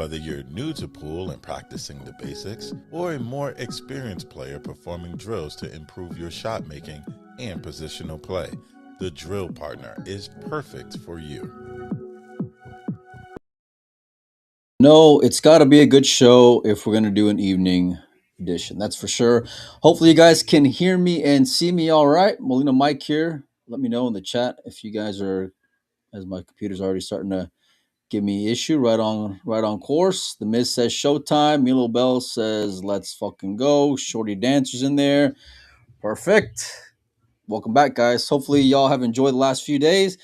Whether you're new to pool and practicing the basics, or a more experienced player performing drills to improve your shot making and positional play, the Drill Partner is perfect for you. No, it's got to be a good show if we're going to do an evening edition. That's for sure. Hopefully, you guys can hear me and see me all right. Molina Mike here. Let me know in the chat if you guys are, as my computer's already starting to give me issue. Right on course. The Miz says showtime. Milo Bell says let's fucking go. Shorty Dancer's in there. Perfect. Welcome back, guys. Hopefully, y'all have enjoyed the last few days.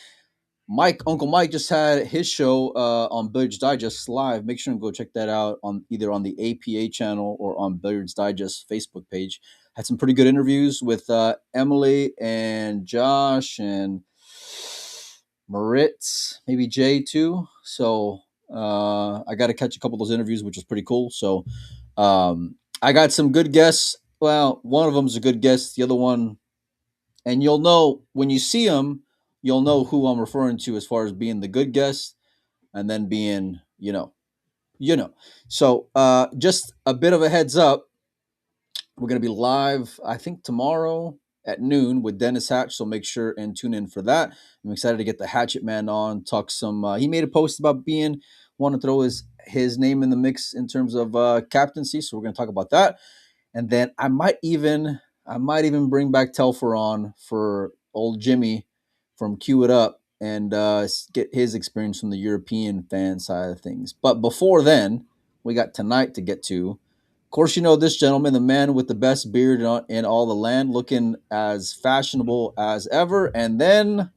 Uncle Mike just had his show on Billiards Digest live. Make sure and go check that out on either on the APA channel or on Billiards Digest Facebook page. Had some pretty good interviews with Emily and Josh and Moritz, maybe Jay too. So I got to catch a couple of those interviews, which is pretty cool. So I got some good guests. Well, one of them is a good guest. The other one, and you'll know when you see them, you'll know who I'm referring to as far as being the good guest and then being, So just a bit of a heads up. We're going to be live, I think, tomorrow at noon with Dennis Hatch. So make sure and tune in for that. I'm excited to get the Hatchet Man on, talk some. He made a post about want to throw his name in the mix in terms of captaincy. So we're going to talk about that. And then I might even bring back Telfer on for old Jimmy from Cue It Up and get his experience from the European fan side of things. But before then, we got tonight to get to. Of course, you know this gentleman, the man with the best beard in all the land, looking as fashionable as ever. And then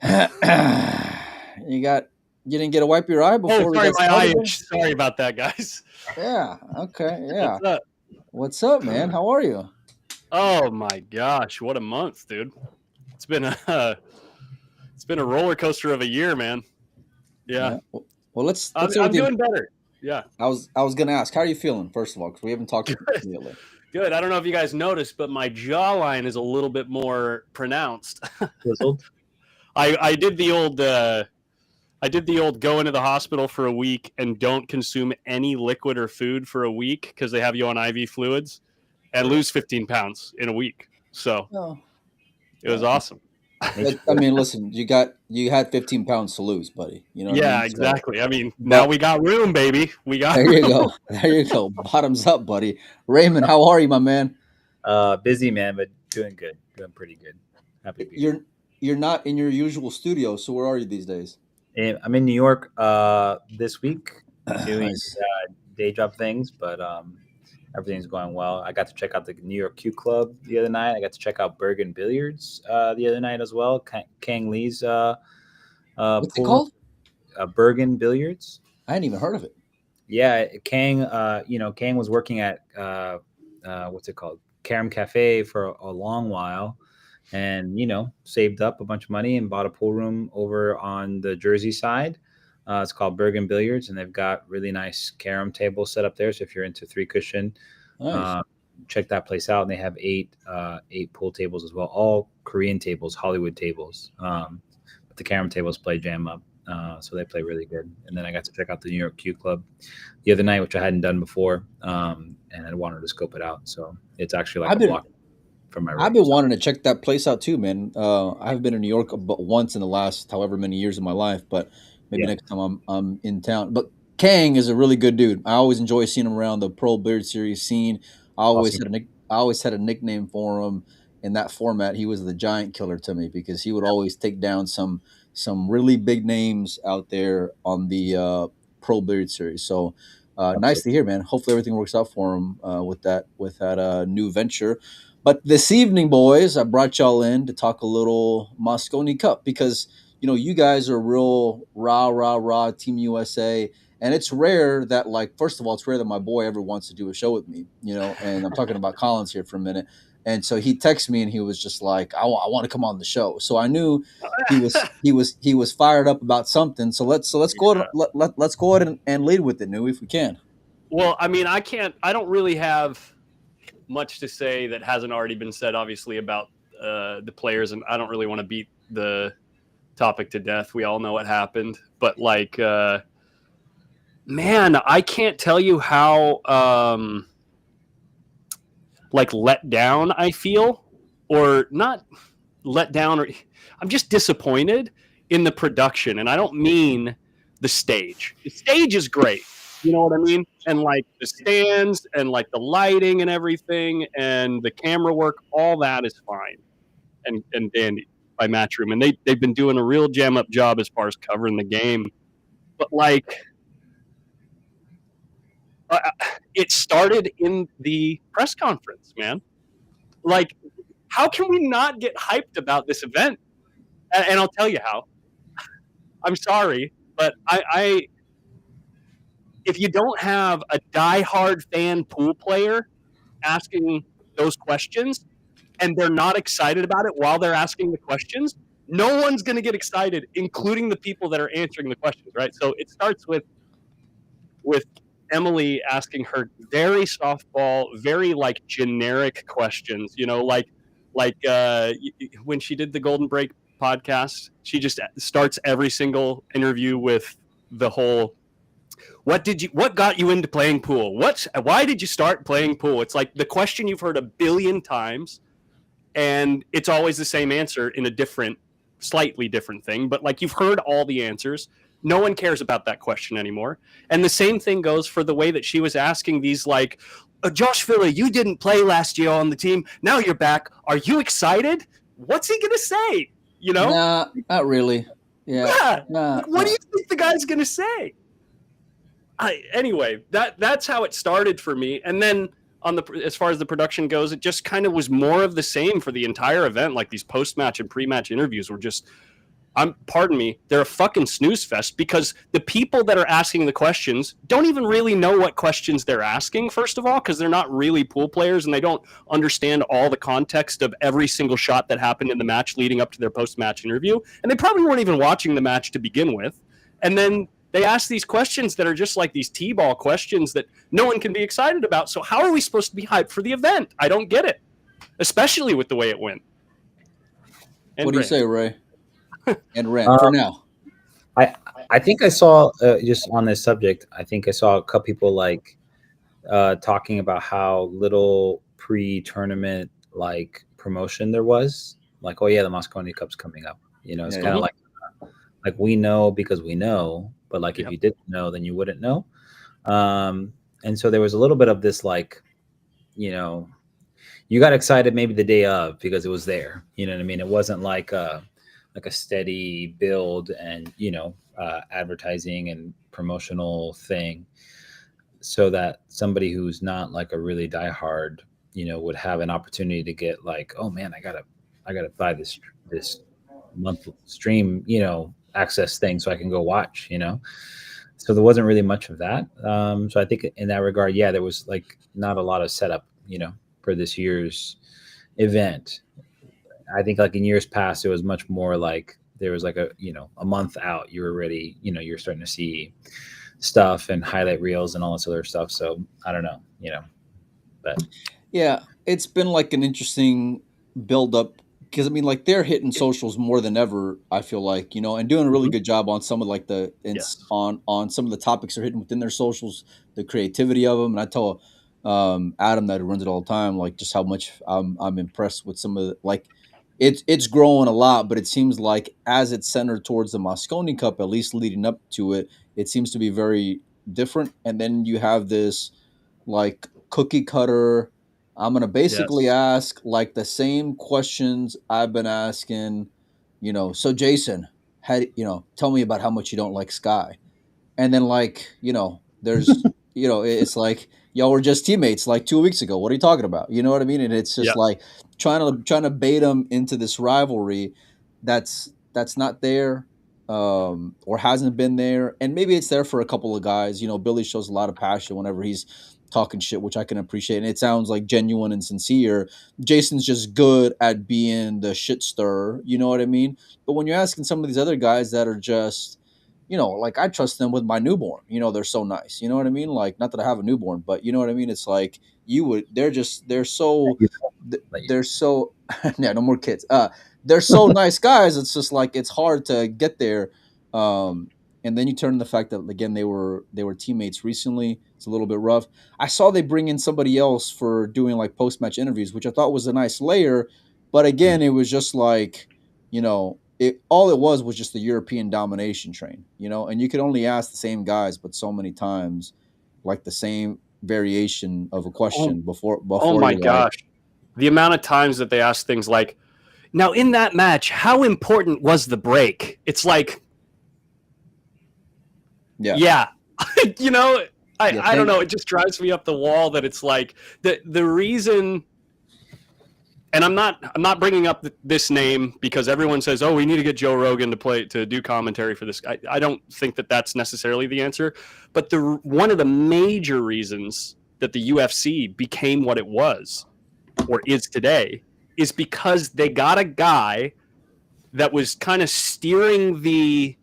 you didn't get to wipe your eye before we sorry, got my eye started? itch. Sorry about that, guys. Yeah. Okay. Yeah. What's up? What's up, man? How are you? Oh my gosh, what a month, dude! It's been a roller coaster of a year, man. Yeah. Well, let's. I'm doing better. Yeah. I was gonna ask, how are you feeling first of all, because we haven't talked lately. Good. I don't know if you guys noticed, but my jawline is a little bit more pronounced. I did the old go into the hospital for a week and don't consume any liquid or food for a week because they have you on IV fluids and lose 15 pounds in a week. So it was awesome. I mean, listen, you had 15 pounds to lose, buddy. You know what I mean? Exactly. I mean, now we got room, baby. We got There you go. There you go. Bottoms up, buddy. Raymond, how are you, my man? Busy, man, but doing good. Doing pretty good. Happy to be here. You're not in your usual studio, so where are you these days? I'm in New York this week doing day job things, but everything's going well. I got to check out the New York Q Club the other night. I got to check out Bergen Billiards the other night as well. Kang Lee's what's it called? Bergen Billiards. I hadn't even heard of it. Yeah, Kang. Kang was working at what's it called, Karam Cafe for a long while, and saved up a bunch of money and bought a pool room over on the Jersey side. It's called Bergen Billiards, and they've got really nice carom tables set up there. So if you're into 3-cushion, nice. Check that place out. And they have eight pool tables as well, all Korean tables, Hollywood tables. But the carom tables play jam up, so they play really good. And then I got to check out the New York Q Club the other night, which I hadn't done before, and I wanted to scope it out. So it's actually like a block from my room. I've been wanting to check that place out too, man. I've been in New York but once in the last however many years of my life, but maybe next time I'm in town. But Kang is a really good dude. I always enjoy seeing him around the Pro Billiard Series scene. I always had a nickname for him in that format. He was the giant killer to me because he would always take down some really big names out there on the Pro Billiard Series. So nice to hear, man. Hopefully everything works out for him with that new venture. But this evening, boys, I brought y'all in to talk a little Mosconi Cup because you guys are real rah Team USA, and it's rare that, like, first of all, it's rare that my boy ever wants to do a show with me, and I'm talking about Collins here for a minute. And so he texted me and he was just like, I want to come on the show. So I knew he was fired up about something. So let's go ahead and lead with it, New, if we can. Well, I mean, I don't really have much to say that hasn't already been said, obviously, about the players, and I don't really want to beat the topic to death. We all know what happened, but Man, I can't tell you how like let down I feel, or not let down, or I'm just disappointed in the production. And I don't mean the stage. The stage is great. You know what I mean? And like the stands and like the lighting and everything and the camera work, all that is fine and dandy by Matchroom. And they've been doing a real jam up job as far as covering the game. But like it started in the press conference, man. Like, how can we not get hyped about this event? And I'll tell you how. I'm sorry, but I if you don't have a diehard fan pool player asking those questions and they're not excited about it while they're asking the questions, no one's going to get excited, including the people that are answering the questions, right? So it starts with Emily asking her very softball, very like generic questions, you know, like when she did the Golden Break podcast, she just starts every single interview with the whole what got you into playing pool? Why did you start playing pool? It's like the question you've heard a billion times, and it's always the same answer in a slightly different thing, but like you've heard all the answers. No one cares about that question anymore. And the same thing goes for the way that she was asking these like, Josh Philly, you didn't play last year on the team. Now you're back. Are you excited? What's he going to say? You know? Nah, not really. Yeah. Nah, what do you think the guy's going to say? Anyway, that's how it started for me. And then as far as the production goes, it just kind of was more of the same for the entire event. Like these post-match and pre-match interviews were just, pardon me, they're a fucking snooze fest because the people that are asking the questions don't even really know what questions they're asking, first of all, because they're not really pool players and they don't understand all the context of every single shot that happened in the match leading up to their post-match interview. And they probably weren't even watching the match to begin with. And then they ask these questions that are just like these T-ball questions that no one can be excited about. So how are we supposed to be hyped for the event? I don't get it, especially with the way it went. And what do you say, Ray? And rant for now. I think I saw just on this subject. I think I saw a couple people like talking about how little pre-tournament like promotion there was. Like, oh yeah, the Mosconi Cup's coming up. You know, it's kind of like we know because we know, but like if you didn't know, then you wouldn't know. And so there was a little bit of this like, you know, you got excited maybe the day of because it was there. You know what I mean? It wasn't like a steady build and, you know, advertising and promotional thing so that somebody who's not like a really diehard, you know, would have an opportunity to get like, oh man, I gotta buy this month stream, you know, access thing so I can go watch, you know. So there wasn't really much of that. So I think in that regard, yeah, there was like not a lot of setup, you know, for this year's event. I think like in years past, it was much more like there was like a month out, you were ready, you know, you're starting to see stuff and highlight reels and all this other stuff. So I don't know, you know, but yeah, it's been like an interesting build up because I mean, like they're hitting socials more than ever. I feel like, you know, and doing a really good job on some of like on some of the topics they're hitting within their socials, the creativity of them. And I tell Adam that runs it all the time, like just how much I'm impressed with some of the, like it's growing a lot, but it seems like as it's centered towards the Mosconi Cup, at least leading up to it, it seems to be very different. And then you have this like cookie cutter. I'm going to basically ask like the same questions I've been asking, you know, so Jason, tell me about how much you don't like Sky. And then like, you know, there's, you know, it's like, y'all were just teammates like 2 weeks ago. What are you talking about? You know what I mean? And it's just like trying to bait them into this rivalry that's not there or hasn't been there. And maybe it's there for a couple of guys. You know, Billy shows a lot of passion whenever he's talking shit, which I can appreciate. And it sounds like genuine and sincere. Jason's just good at being the shit stirrer. You know what I mean? But when you're asking some of these other guys that are just, you know, like I trust them with my newborn. You know, they're so nice. You know what I mean? Like, not that I have a newborn, but you know what I mean? It's like they're so yeah, no more kids. They're so nice guys. It's just like, it's hard to get there. and then you turn to the fact that again they were teammates recently. It's a little bit rough. I saw they bring in somebody else for doing like post match interviews, which I thought was a nice layer, but again, it was just like, it was just the European domination train, and you could only ask the same guys, but so many times, like the same variation of a question before. Oh my gosh, the amount of times that they ask things like, "Now in that match, how important was the break?" It's like, yeah. I don't know. It just drives me up the wall that it's like the reason. And I'm not bringing up this name because everyone says, "Oh, we need to get Joe Rogan to do commentary for this." I don't think that that's necessarily the answer, but one of the major reasons that the UFC became what it was or is today is because they got a guy that was kind of steering the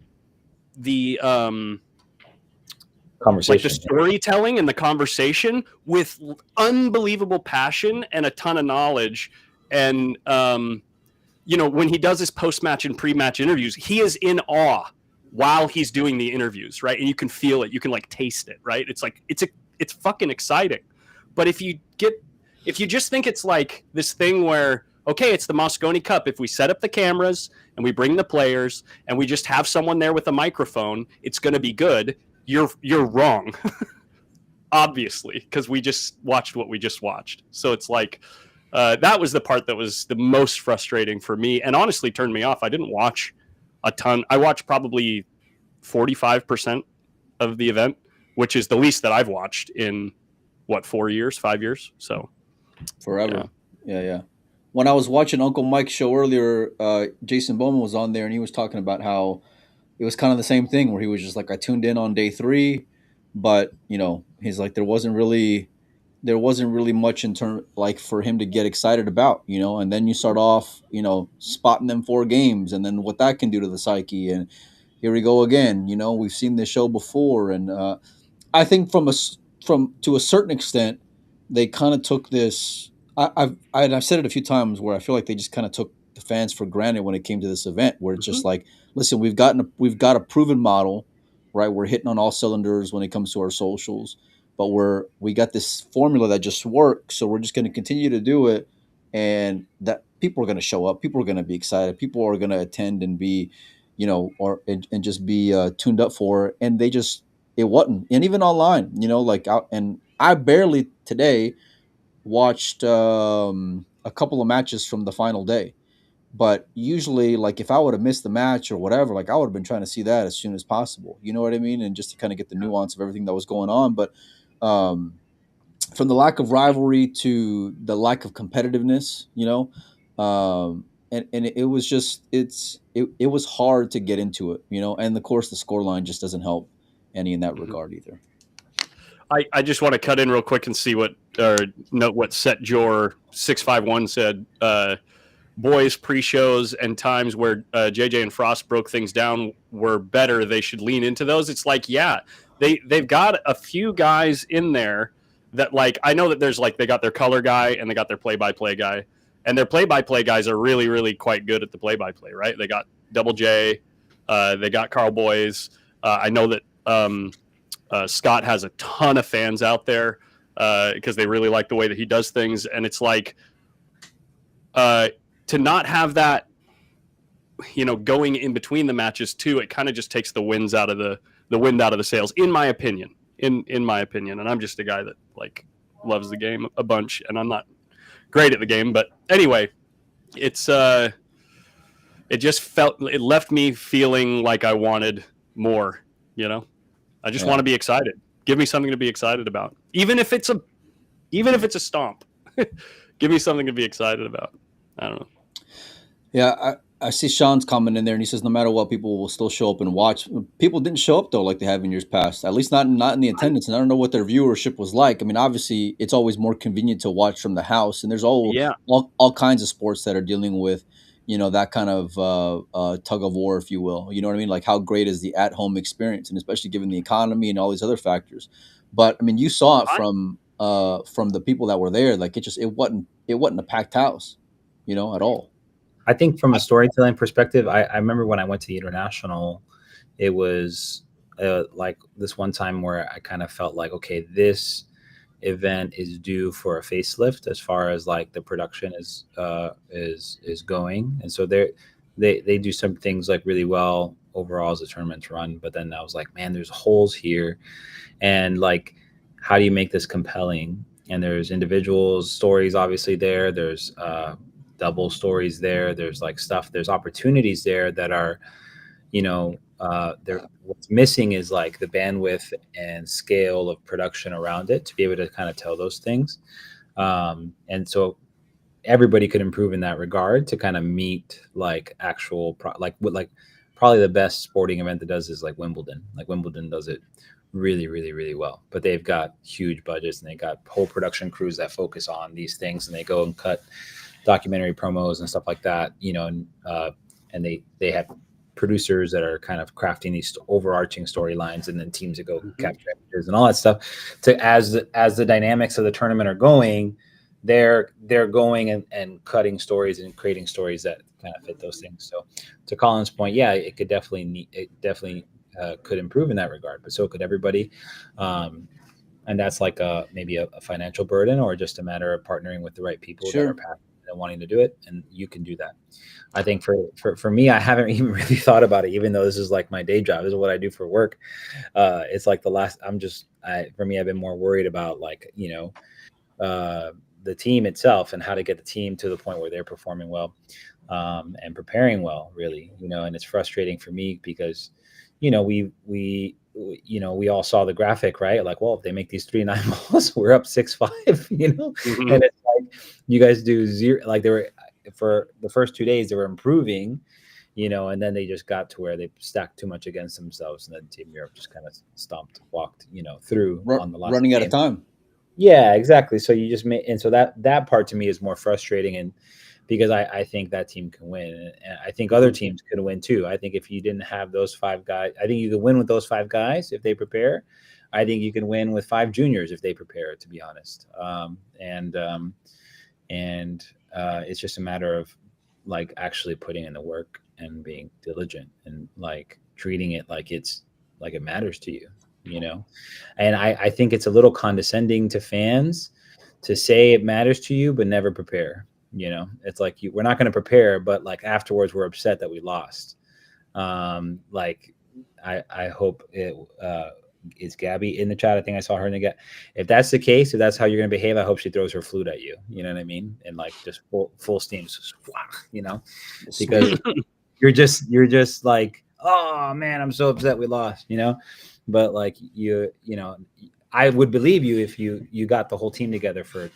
conversation, like the storytelling and the conversation with unbelievable passion and a ton of knowledge. And, when he does his post-match and pre-match interviews, he is in awe while he's doing the interviews, right? And you can feel it. You can like taste it, right? It's like, it's fucking exciting. But if you just think it's like this thing where, okay, it's the Mosconi Cup. If we set up the cameras and we bring the players and we just have someone there with a microphone, it's going to be good. You're wrong, obviously, because we just watched what we just watched. So it's like, that was the part that was the most frustrating for me and honestly turned me off. I didn't watch a ton. I watched probably 45% of the event, which is the least that I've watched in 5 years. So forever. Yeah. When I was watching Uncle Mike's show earlier, Jason Bowman was on there and he was talking about how it was kind of the same thing where he was just like, I tuned in on day 3, but he's like, there wasn't really much in term like for him to get excited about, and then you start off, spotting them 4 games and then what that can do to the psyche. And here we go again, we've seen this show before. And I think to a certain extent, they kind of took this, I've said it a few times where I feel like they just kind of took the fans for granted when it came to this event, where it's just like, listen, we've got a proven model, right? We're hitting on all cylinders when it comes to our socials, but we got this formula that just works. So we're just going to continue to do it. And that people are going to show up. People are going to be excited. People are going to attend and be, and just be tuned up for it. And it wasn't. And even online, and I barely today watched a couple of matches from the final day. But usually, like if I would have missed the match or whatever, like I would have been trying to see that as soon as possible. You know what I mean? And just to kind of get the nuance of everything that was going on. But from the lack of rivalry to the lack of competitiveness, and it was just it was hard to get into it, and of course the scoreline just doesn't help any in that regard either. I just want to cut in real quick and see note what Set Jor 651 said. Boys pre-shows and times where JJ and Frost broke things down were better. They should lean into those. It's like, yeah, they've got a few guys in there that, like, I know that there's like they got their color guy and they got their play-by-play guy, and their play-by-play guys are really, really quite good at the play-by-play, right? They got Double J, they got Carl Boys. I know that Scott has a ton of fans out there because they really like the way that he does things, and it's like to not have that, going in between the matches too, it kind of just takes the wind out of the sails, in my opinion. In my opinion, and I'm just a guy that like loves the game a bunch, and I'm not great at the game, but anyway, it left me feeling like I wanted more. I just want to be excited. Give me something to be excited about, even if it's a stomp. Give me something to be excited about. I don't know. Yeah, I see Sean's comment in there, and he says no matter what, people will still show up and watch. People didn't show up though, like they have in years past. At least not in the attendance. And I don't know what their viewership was like. I mean, obviously, it's always more convenient to watch from the house, and there's all kinds of sports that are dealing with, that kind of tug of war, if you will. You know what I mean? Like, how great is the at-home experience, and especially given the economy and all these other factors. But I mean, you saw it from the people that were there. Like, it wasn't a packed house, at all. I think from a storytelling perspective, I remember when I went to the International, it was like this one time where I kind of felt like, okay, this event is due for a facelift as far as like the production is going, and so they do some things like really well overall as the tournament's run. But then I was like, man, there's holes here, and like, how do you make this compelling? And there's individuals stories obviously there. There's double stories there. There's like stuff. There's opportunities there that are, there. What's missing is like the bandwidth and scale of production around it to be able to kind of tell those things. And so everybody could improve in that regard to kind of meet like actual like probably the best sporting event that does is like Wimbledon. Like Wimbledon does it really, really, really well. But they've got huge budgets and they got whole production crews that focus on these things, and they go and cut documentary promos and stuff like that, and they have producers that are kind of crafting these overarching storylines, and then teams that go capture images and all that stuff. To as the dynamics of the tournament are going, they're going and cutting stories and creating stories that kind of fit those things. So to Colin's point, yeah, it definitely could improve in that regard, but so could everybody. And that's like maybe a financial burden, or just a matter of partnering with the right people that are passionate and wanting to do it, and you can do that. I think for me, I haven't even really thought about it, even though this is like my day job. This is what I do for work. It's like for me, I've been more worried about like, the team itself and how to get the team to the point where they're performing well, and preparing well, really, and it's frustrating for me because, we all saw the graphic, right? Like, well, if they make these 3-9 balls, we're up 6-5, Mm-hmm. And it's like, you guys do zero, like they were, for the first 2 days, they were improving, and then they just got to where they stacked too much against themselves. And then Team Europe just kind of walked, through on the last running game. Out of time. Yeah, exactly. So you just and so that part to me is more frustrating, and because I think that team can win, and I think other teams could win too. I think if you didn't have those 5 guys, I think you could win with those 5 guys if they prepare. I think you can win with 5 juniors if they prepare, to be honest. It's just a matter of like actually putting in the work and being diligent and like treating it like it matters to you. And I think it's a little condescending to fans to say it matters to you but never prepare. It's like, we're not going to prepare, but like afterwards we're upset that we lost. Like I hope it is Gabby in the chat. I think I saw her in the chat. If that's the case, if that's how you're going to behave, I hope she throws her flute at you. You know what I mean? And like just full steam, because you're just like, oh man, I'm so upset we lost, but like I would believe you if you got the whole team together for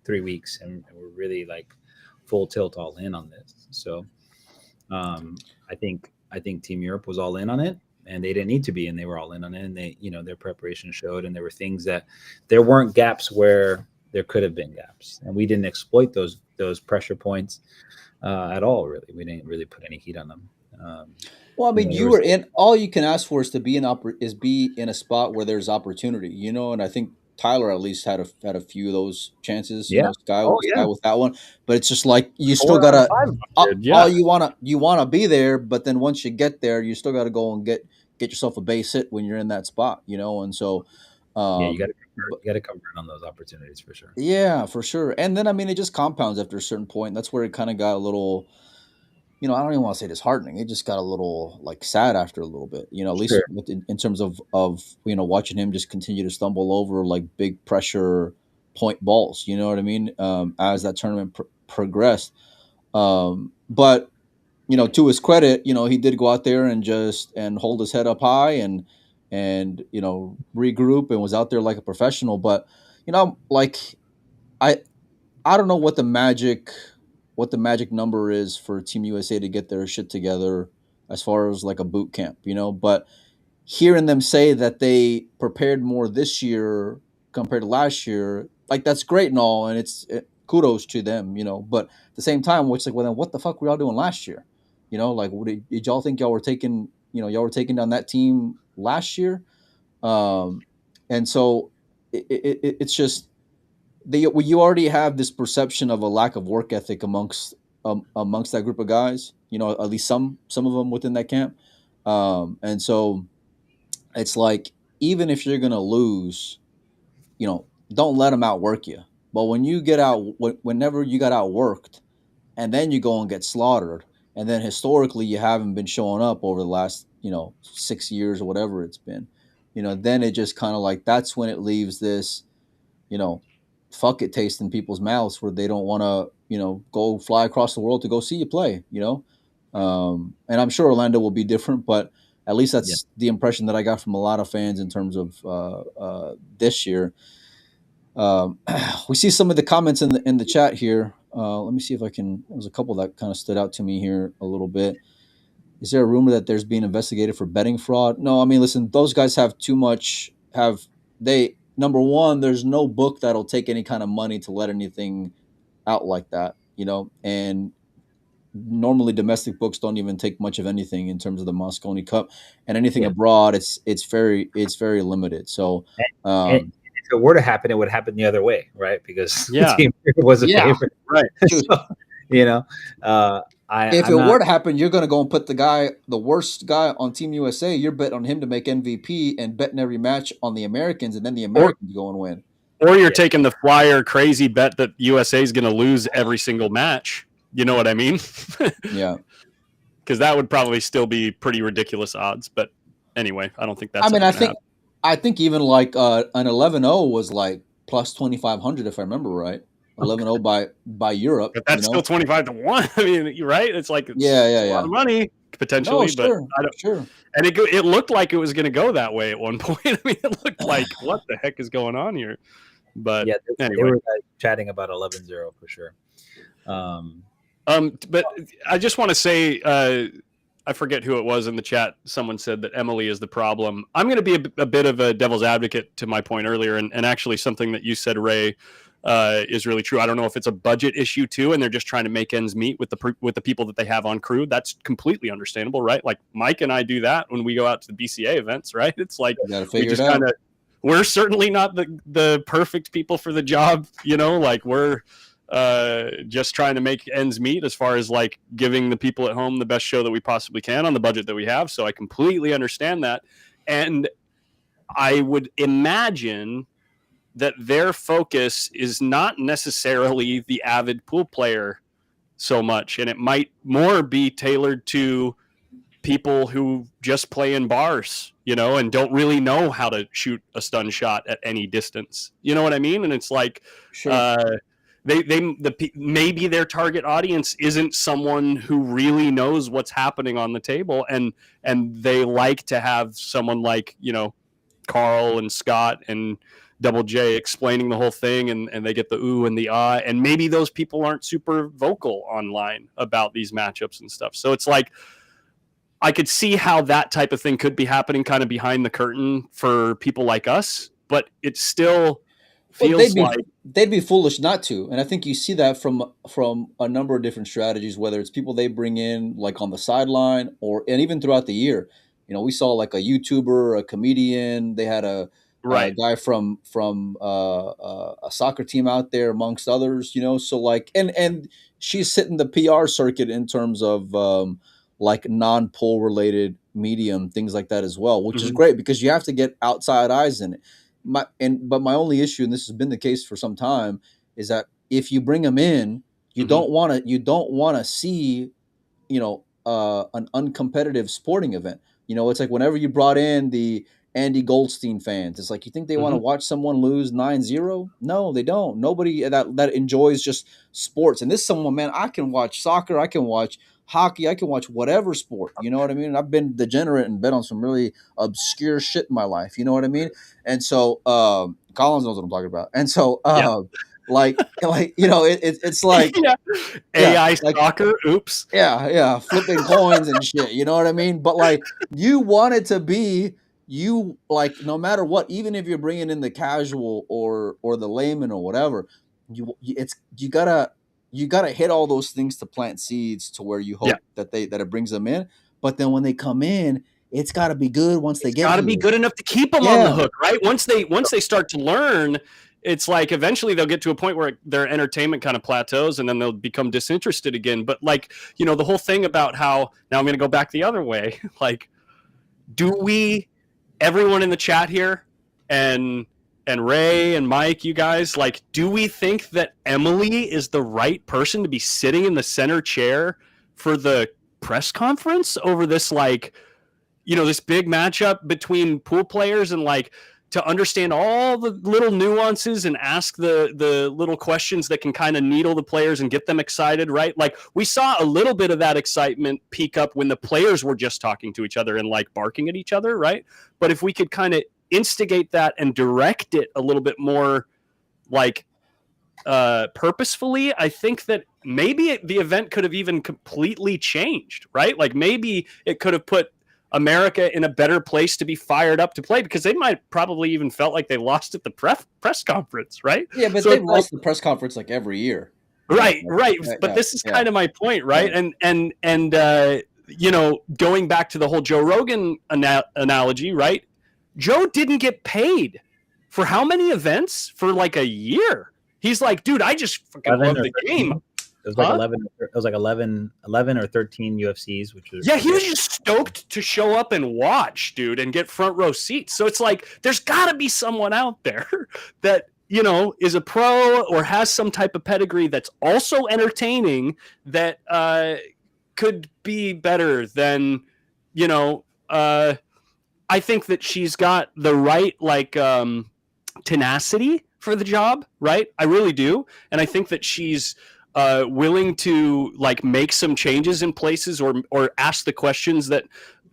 3 weeks and we're really like full tilt all in on this. So I think Team Europe was all in on it, and they didn't need to be, and they were all in on it, and they their preparation showed, and there were things that there weren't gaps where there could have been gaps, and we didn't exploit those pressure points at all. Really, we didn't really put any heat on them. Well, I mean, you were in. All you can ask for is to be in a spot where there's opportunity, And I think Tyler at least had a few of those chances. Yeah. Sky with that one, but it's just like you still gotta. You wanna be there, but then once you get there, you still gotta go and get yourself a base hit when you're in that spot, And so, you gotta convert on those opportunities for sure. Yeah, for sure. And then I mean, it just compounds after a certain point. That's where it kind of got a little. I don't even want to say disheartening. It just got a little like sad after a little bit, at least in terms of watching him just continue to stumble over like big pressure point balls. You know what I mean? As that tournament progressed, but to his credit, he did go out there and hold his head up high and regroup and was out there like a professional. But like I don't know what the magic number is for Team USA to get their shit together as far as like a boot camp, but hearing them say that they prepared more this year compared to last year, like that's great and all. And kudos to them, but at the same time, it's like, well, then what the fuck were y'all doing last year? Like, did y'all think y'all were taking down that team last year? And so it's just, you already have this perception of a lack of work ethic amongst that group of guys, at least some of them within that camp. And so it's like, even if you're gonna lose, don't let them outwork you. But when you get out, whenever you got outworked, and then you go and get slaughtered, and then historically you haven't been showing up over the last 6 years or whatever it's been, then it just kind of like, that's when it leaves this, you know fuck it taste in people's mouths, where they don't want to go fly across the world to go see you play. And I'm sure Orlando will be different, but at least that's the impression that I got from a lot of fans in terms of this year. We see some of the comments in the chat here. Let me see if I can. There's a couple that kind of stood out to me here a little bit. Is there a rumor that there's being investigated for betting fraud? No, I mean, listen, those guys have too much. Number one, there's no book that'll take any kind of money to let anything out like that, and normally domestic books don't even take much of anything in terms of the Mosconi Cup, and anything abroad, it's very limited. So, if it were to happen, it would happen the other way, right? Because the team was a favorite, right? So, if it were to happen, you're going to go and put the worst guy on Team USA. You're betting on him to make MVP and betting every match on the Americans, and then the Americans go and win. Or you're taking the flyer crazy bet that USA is going to lose every single match. You know what I mean? Yeah. Because that would probably still be pretty ridiculous odds. But anyway, I don't think that's. I think even like an 11-0 was like plus 2,500 if I remember right. 11-0 by Europe. But that's still 25-1. I mean, you're right. It's like a lot of money potentially, no, sure, but I don't. Sure. And it looked like it was going to go that way at one point. I mean, it looked like what the heck is going on here? But anyway, they were chatting about 11-0 for sure. But I just want to say, I forget who it was in the chat. Someone said that Emily is the problem. I'm going to be a bit of a devil's advocate to my point earlier, and actually something that you said, Ray, is really true. I don't know if it's a budget issue too, and they're just trying to make ends meet with the people that they have on crew. That's completely understandable, right? Like Mike and I do that when we go out to the BCA events, right? It's like we're certainly not the perfect people for the job, like we're just trying to make ends meet as far as like giving the people at home the best show that we possibly can on the budget that we have. So I completely understand that. And I would imagine that their focus is not necessarily the avid pool player so much. And it might more be tailored to people who just play in bars, and don't really know how to shoot a stun shot at any distance. You know what I mean? And it's like, sure. Maybe their target audience isn't someone who really knows what's happening on the table, and they like to have someone like Carl and Scott and Double J explaining the whole thing, and they get the ooh and the ah, and maybe those people aren't super vocal online about these matchups and stuff. So it's like I could see how that type of thing could be happening kind of behind the curtain for people like us, but it still feels they'd be foolish not to. And I think you see that from a number of different strategies, whether it's people they bring in like on the sideline and even throughout the year. We saw like a YouTuber, a comedian. They had a guy from a soccer team out there amongst others. So like and she's hitting the PR circuit in terms of like non-poll related medium, things like that as well, which is great because you have to get outside eyes in it. But my only issue, and this has been the case for some time, is that if you bring them in, you don't want to see, an uncompetitive sporting event. It's like whenever you brought in the Andy Goldstein fans, it's like, you think they want to watch someone lose 9-0? No, they don't. Nobody that enjoys just sports. And this is someone, man, I can watch soccer, I can watch hockey, I can watch whatever sport. You know what I mean? I've been degenerate and bet on some really obscure shit in my life. You know what I mean? And so Collins knows what I'm talking about. And so it's like AI soccer. Oops. Yeah, flipping coins and shit. You know what I mean? But like, you want it to be no matter what, even if you're bringing in the casual or the layman or whatever, you gotta hit all those things to plant seeds to where you hope that it brings them in. But then when they come in, it's got to be good once they get. Got to be good enough to keep them on the hook, right? Once they start to learn, it's like eventually they'll get to a point where their entertainment kind of plateaus, and then they'll become disinterested again. But like, the whole thing about how now I'm going to go back the other way. Like, do we everyone in the chat here and Ray and Mike, you guys, like, do we think that Emily is the right person to be sitting in the center chair for the press conference over this, like, you know, this big matchup between pool players, and like to understand all the little nuances and ask the little questions that can kind of needle the players and get them excited, right? Like we saw a little bit of that excitement peak up when the players were just talking to each other and like barking at each other, right? But if we could kind of instigate that and direct it a little bit more like purposefully, I think that maybe the event could have even completely changed, right? Like maybe it could have put America in a better place to be fired up to play, because they might probably even felt like they lost at the press conference, right? Yeah, but so they've lost the press conference like every year. Right. But this is kind of my point, right? Yeah. And you know, going back to the whole Joe Rogan analogy, right? Joe didn't get paid for how many events for like a year? He's like, dude, I just fucking love the game. It was like 11. It was like 11 or 13 UFCs, which was he was just stoked to show up and watch, dude, and get front row seats. So it's like there's got to be someone out there that, you know, is a pro or has some type of pedigree that's also entertaining, that could be better than, you know. I think that she's got the right like tenacity for the job, right? I really do, and I think that she's willing to like make some changes in places or ask the questions that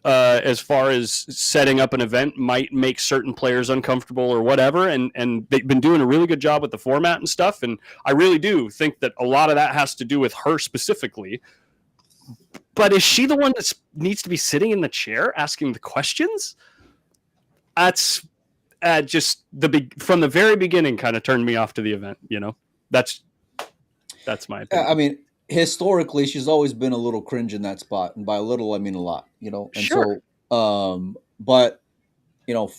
as far as setting up an event might make certain players uncomfortable or whatever, and they've been doing a really good job with the format and stuff, and I really do think that a lot of that has to do with her specifically. But is she the one that needs to be sitting in the chair asking the questions? That's just from the very beginning kind of turned me off to the event, you know. That's my opinion. I mean, historically, she's always been a little cringe in that spot, and by a little, I mean a lot, you know. And sure. So, but you know,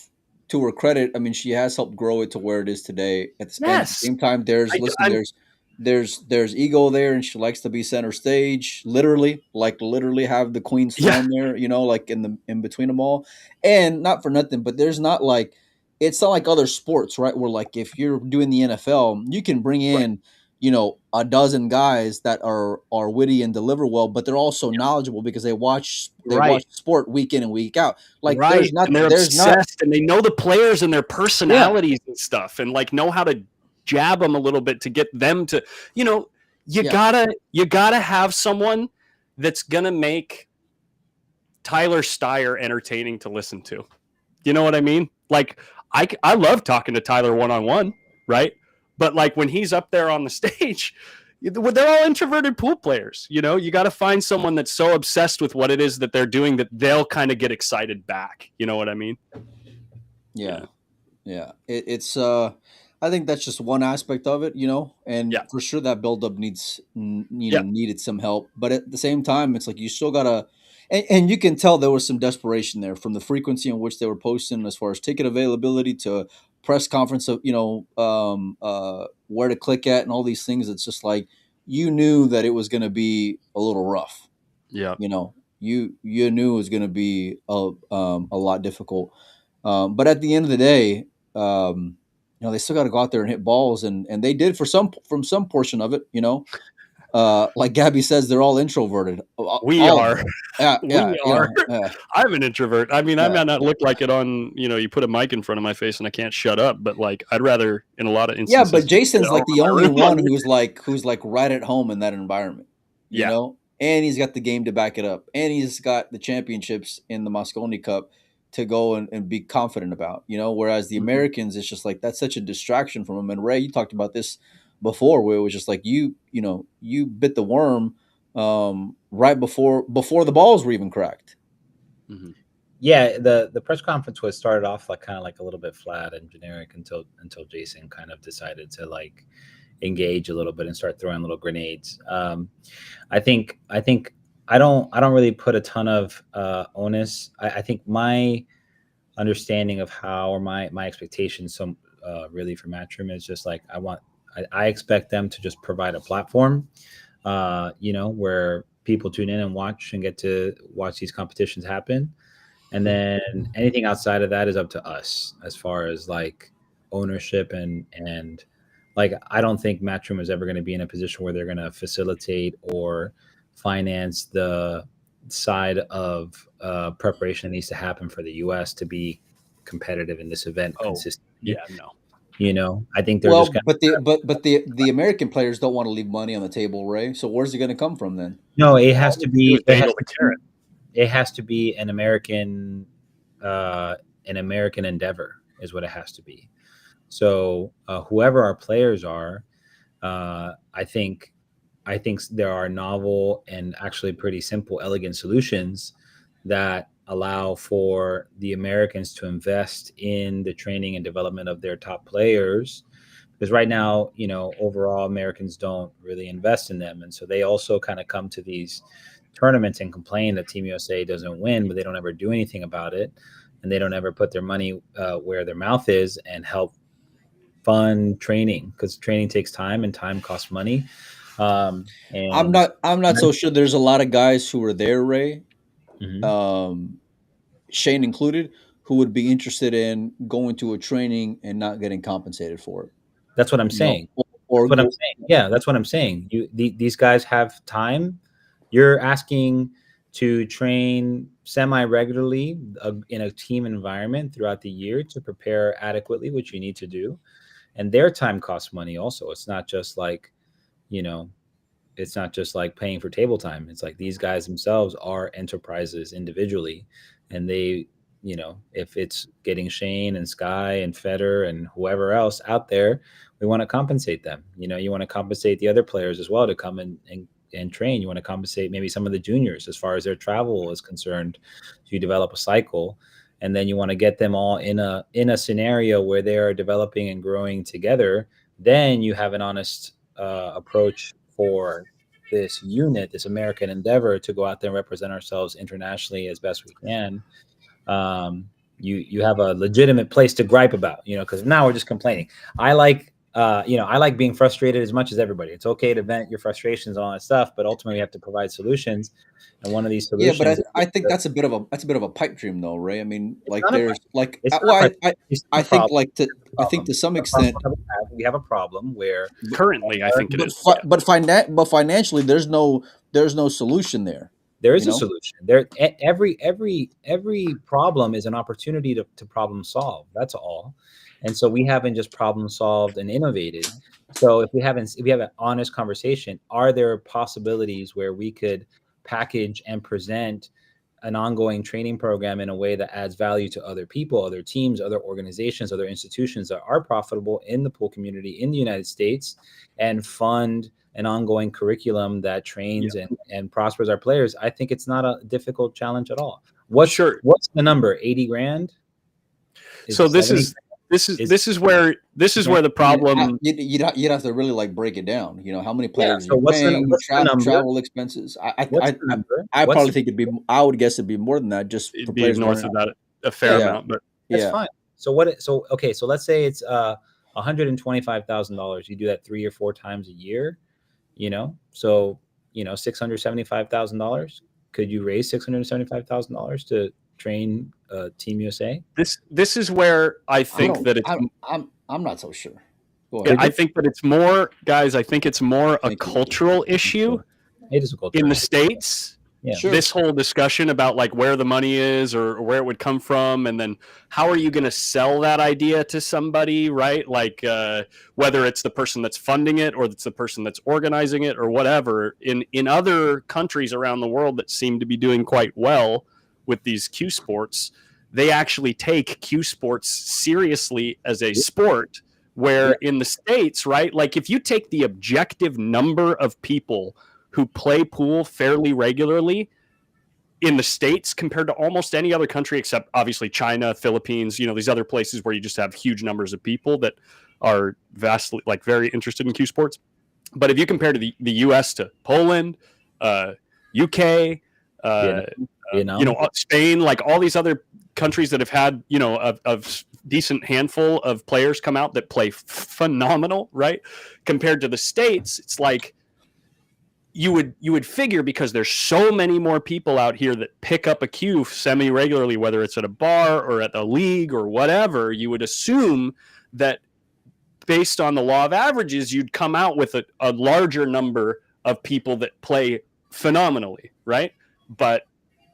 to her credit, I mean, she has helped grow it to where it is today. At the same time, there's ego there, and she likes to be center stage, literally have the queen's throne there, you know, like in between them all. And not for nothing, but there's not like, it's not like other sports, right? Where like if you're doing the NFL, you can bring in, you know, a dozen guys that are witty and deliver well, but they're also knowledgeable because they watch sport week in and week out. Like there's not, and they're obsessed, and they know the players and their personalities and stuff, and like know how to jab them a little bit to get them to, you know, you gotta have someone that's gonna make Tyler Steyer entertaining to listen to. You know what I mean? Like I love talking to Tyler one-on-one, right? But like when he's up there on the stage, they're all introverted pool players. You know, you got to find someone that's so obsessed with what it is that they're doing that they'll kind of get excited back. You know what I mean? Yeah. It's I think that's just one aspect of it, you know, and for sure that buildup needed some help. But at the same time, it's like you still gotta, and you can tell there was some desperation there from the frequency in which they were posting, as far as ticket availability to press conference of, you know, where to click at and all these things. It's just like you knew that it was going to be a little rough. Yeah, you know, you knew it was going to be a lot difficult. But at the end of the day, you know, they still got to go out there and hit balls, and they did from some portion of it, you know. Like Gabby says, they're all introverted. We are. Yeah. I'm an introvert. I mean, I might not look like it on, you know, you put a mic in front of my face and I can't shut up, but like I'd rather in a lot of instances. Yeah, but Jason's like the only one who's like right at home in that environment. You know? And he's got the game to back it up. And he's got the championships in the Mosconi Cup to go and be confident about, you know, whereas the Americans, it's just like that's such a distraction from them. And Ray, you talked about this before, where it was just like you bit the worm right before the balls were even cracked. Mm-hmm. Yeah, the press conference was started off like kind of like a little bit flat and generic until Jason kind of decided to like engage a little bit and start throwing little grenades. I think I don't really put a ton of onus. I think my understanding of how, or my expectations really for Matchroom is just like I expect them to just provide a platform, you know, where people tune in and watch and get to watch these competitions happen. And then anything outside of that is up to us as far as like ownership and like, I don't think Matchroom is ever going to be in a position where they're going to facilitate or finance the side of preparation that needs to happen for the U.S. to be competitive in this event consistently. Yeah, no. You know, I think they're Well, just the American players don't want to leave money on the table, Ray. So where's it going to come from then? no. It has to be. Dangle the carrot. It has to be an American endeavor is what it has to be. So whoever our players are, I think there are novel and actually pretty simple, elegant solutions that allow for the Americans to invest in the training and development of their top players. Because right now, you know, overall Americans don't really invest in them. And so they also kind of come to these tournaments and complain that Team USA doesn't win, but they don't ever do anything about it. And they don't ever put their money where their mouth is and help fund training, because training takes time and time costs money. And I'm not so sure. There's a lot of guys who are there, Ray, Shane included, who would be interested in going to a training and not getting compensated for it. That's what I'm saying. Or what I'm saying. Yeah, that's what I'm saying. These guys have time. You're asking to train semi-regularly in a team environment throughout the year to prepare adequately, which you need to do. And their time costs money also. It's not just like, you know, it's not just like paying for table time. It's like these guys themselves are enterprises individually. And they, you know, if it's getting Shane and Sky and Feder and whoever else out there, we want to compensate them. You know, you want to compensate the other players as well to come and train. You want to compensate maybe some of the juniors as far as their travel is concerned. So you develop a cycle. And then you want to get them all in a scenario where they are developing and growing together. Then you have an honest approach for this unit, this American endeavor, to go out there and represent ourselves internationally as best we can. You have a legitimate place to gripe about, you know, because now we're just complaining. I like being frustrated as much as everybody. It's okay to vent your frustrations and all that stuff, but ultimately you have to provide solutions. And one of these solutions, yeah, but I think that's a bit of a pipe dream, though, Ray. I mean, like there's like, I think to some extent we have a problem where currently I think it is. But financially, there's no solution there. There is a solution. There, every problem is an opportunity to problem solve. That's all. And so we haven't just problem solved and innovated. So if we have an honest conversation, are there possibilities where we could package and present an ongoing training program in a way that adds value to other people, other teams, other organizations, other institutions that are profitable in the pool community in the United States, and fund an ongoing curriculum that trains and prospers our players? I think it's not a difficult challenge at all. What's the number? 80 grand? So this is where the problem. You'd have to really like break it down. You know, how many players so what's the travel expenses? I probably think I would guess it'd be more than that. Just it'd be north of that a fair amount, but that's fine. So let's say it's $125,000. You do that 3 or 4 times a year. You know, so $675,000. Could you raise $675,000 to train Team USA? This is where I think that it's. I'm not so sure. I think that it's more, guys. I think it's more a cultural issue. It is a cultural in the States. Yeah. Sure. This whole discussion about like where the money is or where it would come from, and then how are you going to sell that idea to somebody, right? Like whether it's the person that's funding it or it's the person that's organizing it or whatever. In other countries around the world that seem to be doing quite well with these Q sports, they actually take Q sports seriously as a sport, where in the States, right, like if you take the objective number of people who play pool fairly regularly in the States compared to almost any other country, except obviously China, Philippines, you know, these other places where you just have huge numbers of people that are vastly, like, very interested in Q sports. But if you compare to the US to Poland, UK, Vietnam. you know, Spain, like all these other countries that have had, you know, a decent handful of players come out that play phenomenal, right? Compared to the States, it's like, you would figure, because there's so many more people out here that pick up a cue semi-regularly, whether it's at a bar or at a league or whatever, you would assume that based on the law of averages, you'd come out with a larger number of people that play phenomenally, right? But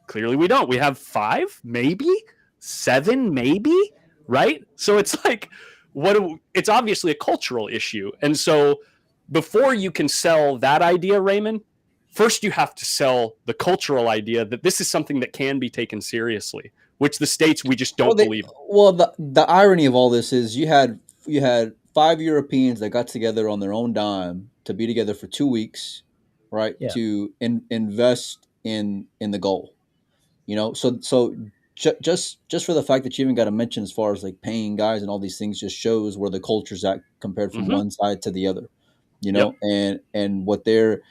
clearly we don't. We have 5, maybe 7, maybe, right? So it's like, it's obviously a cultural issue. And so before you can sell that idea, Raymond, first you have to sell the cultural idea that this is something that can be taken seriously, which the States, we just don't believe. Well, the irony of all this is you had 5 Europeans that got together on their own dime to be together for 2 weeks, right? Yeah. To invest in the goal, so just for the fact that you even got to mention as far as like paying guys and all these things just shows where the culture's at compared from one side to the other, Yep. and what they're,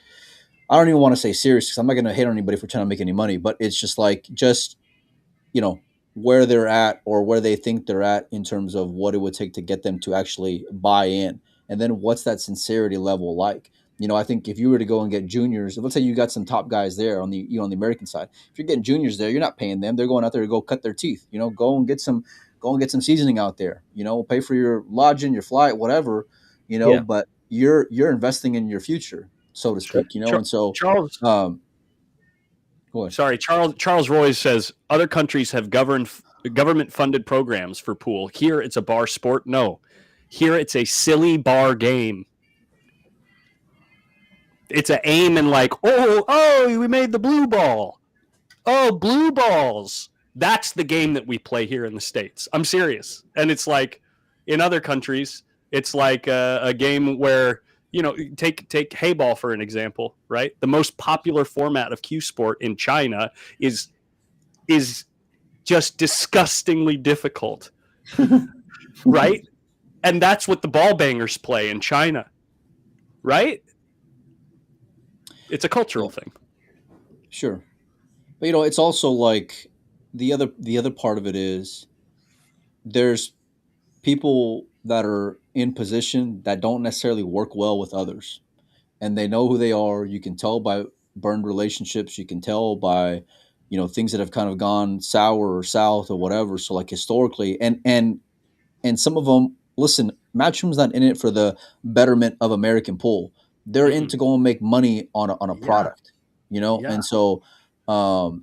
I don't even want to say serious because I'm not going to hate on anybody for trying to make any money, but it's just like, where they're at or where they think they're at in terms of what it would take to get them to actually buy in. And then what's that sincerity level like? I think if you were to go and get juniors, let's say you got some top guys there on the American side. If you're getting juniors there, you're not paying them. They're going out there to go cut their teeth. Go and get some seasoning out there. Pay for your lodging, your flight, whatever. But you're investing in your future, so to speak. And so Charles. Sorry, Charles Roy says other countries have government-funded programs for pool. Here, it's a bar sport. No, here it's a silly bar game. It's an aim and like, oh, we made the blue ball. Oh, blue balls. That's the game that we play here in the States. I'm serious. And it's like in other countries, it's like a game where, take hayball for an example, right? The most popular format of cue sport in China is just disgustingly difficult, right? And that's what the ball bangers play in China, right? It's a cultural thing. Sure. But, it's also like the other part of it is there's people that are in position that don't necessarily work well with others, and they know who they are. You can tell by burned relationships. You can tell by, things that have kind of gone sour or south or whatever. So like historically, and some of them, listen, Matchroom's not in it for the betterment of American pool. They're in to go and make money on a product, And so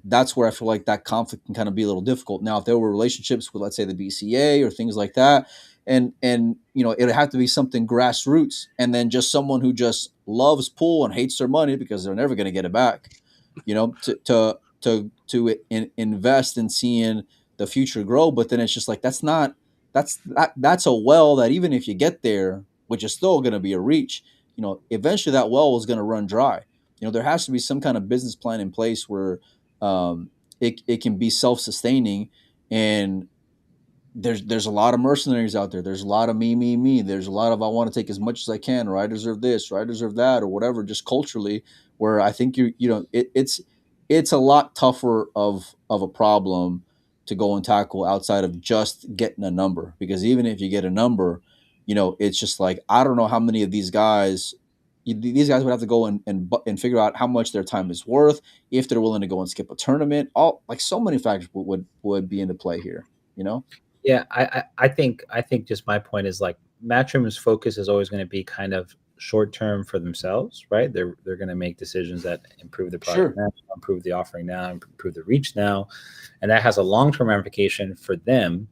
that's where I feel like that conflict can kind of be a little difficult. Now, if there were relationships with, let's say, the BCA or things like that, and it'd have to be something grassroots, and then just someone who just loves pool and hates their money because they're never going to get it back, to invest in seeing the future grow. But then it's just like that's a well that even if you get there, which is still going to be a reach, eventually that well is going to run dry. There has to be some kind of business plan in place where it can be self-sustaining. And there's a lot of mercenaries out there. There's a lot of me. There's a lot of I want to take as much as I can, or I deserve this, or I deserve that, or whatever. Just culturally, where I think it's a lot tougher of a problem to go and tackle outside of just getting a number. Because even if you get a number, it's just like, I don't know how many of these guys would have to go and figure out how much their time is worth, if they're willing to go and skip a tournament. All like so many factors would be into play here, Yeah, I think just my point is like Matchroom's focus is always going to be kind of short term for themselves, right? They're going to make decisions that improve the product now, improve the offering now, improve the reach now, and that has a long term ramification for them.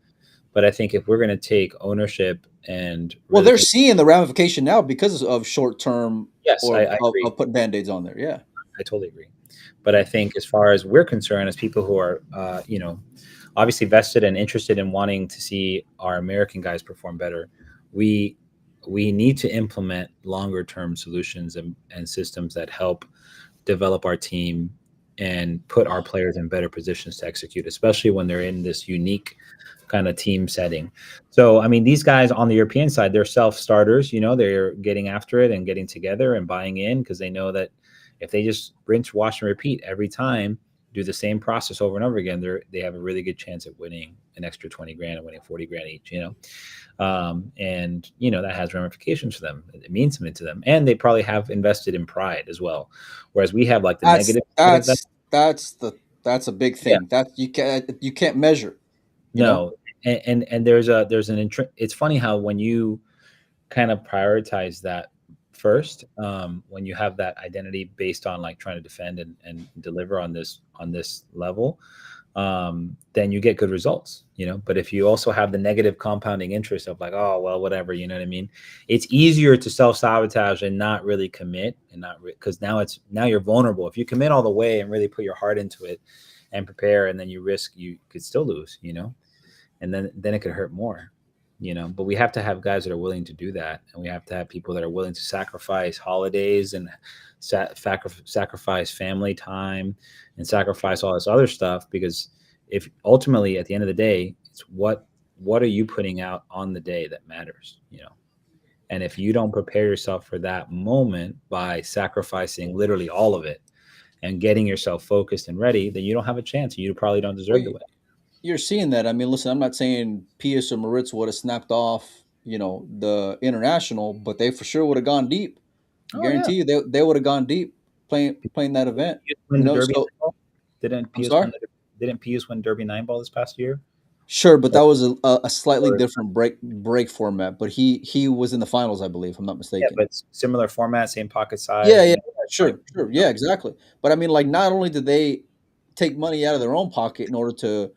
But I think if we're going to take ownership and they're seeing the ramification now because of short term. Yes, I agree. Of putting band-aids on there. Yeah, I totally agree. But I think as far as we're concerned, as people who are, obviously vested and interested in wanting to see our American guys perform better, we need to implement longer term solutions and systems that help develop our team and put our players in better positions to execute, especially when they're in this unique kind of team setting. So, I mean, these guys on the European side, they're self-starters, they're getting after it and getting together and buying in because they know that if they just rinse, wash, and repeat every time, do the same process over and over again, they have a really good chance at winning an extra 20 grand and winning 40 grand each, and that has ramifications for them. It means something to them, and they probably have invested in pride as well. Whereas we have like the negative. That's a big thing. That you can't measure. No, and there's it's funny how when you kind of prioritize that first, when you have that identity based on like trying to defend and deliver on this level, then you get good results, but if you also have the negative compounding interest of like, oh, well, whatever, you know what I mean? It's easier to self-sabotage and not really commit, and because now you're vulnerable. If you commit all the way and really put your heart into it and prepare, and then you could still lose, and then it could hurt more. But we have to have guys that are willing to do that, and we have to have people that are willing to sacrifice holidays and sacrifice family time and sacrifice all this other stuff, because if ultimately at the end of the day, it's what are you putting out on the day that matters, and if you don't prepare yourself for that moment by sacrificing literally all of it and getting yourself focused and ready, then you don't have a chance. You probably don't deserve to win. You're seeing that. I mean, listen, I'm not saying Pius or Moritz would have snapped off, the international, but they for sure would have gone deep. I guarantee you they would have gone deep playing that event. Didn't Pius win Derby 9 ball this past year? Sure, but that was a slightly different break format. But he was in the finals, I believe, if I'm not mistaken. Yeah, but similar format, same pocket size. Yeah, sure. Yeah, exactly. But I mean, like, not only did they take money out of their own pocket in order to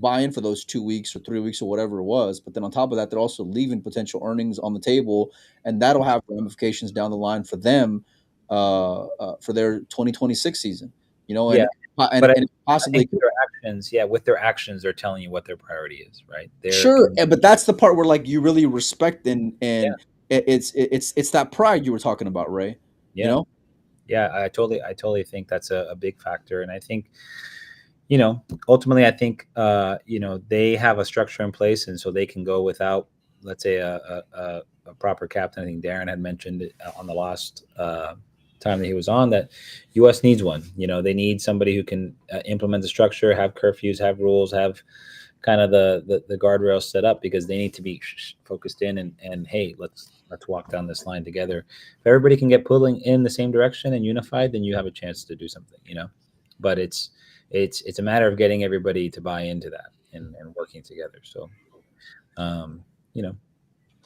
buy in for those 2 weeks or 3 weeks or whatever it was, but then on top of that, they're also leaving potential earnings on the table, and that'll have ramifications down the line for them for their 2026 season. And possibly with their actions, they're telling you what their priority is, right? But that's the part where like you really respect and it's that pride you were talking about, Ray. Yeah. Yeah, I totally think that's a big factor, and I think. Ultimately, I think, they have a structure in place, and so they can go without, let's say, a proper captain. I think Darren had mentioned it on the last time that he was on, that U.S. needs one. They need somebody who can implement the structure, have curfews, have rules, have kind of the guardrails set up, because they need to be focused in and hey, let's walk down this line together. If everybody can get pulling in the same direction and unified, then you have a chance to do something. But it's a matter of getting everybody to buy into that and working together. So,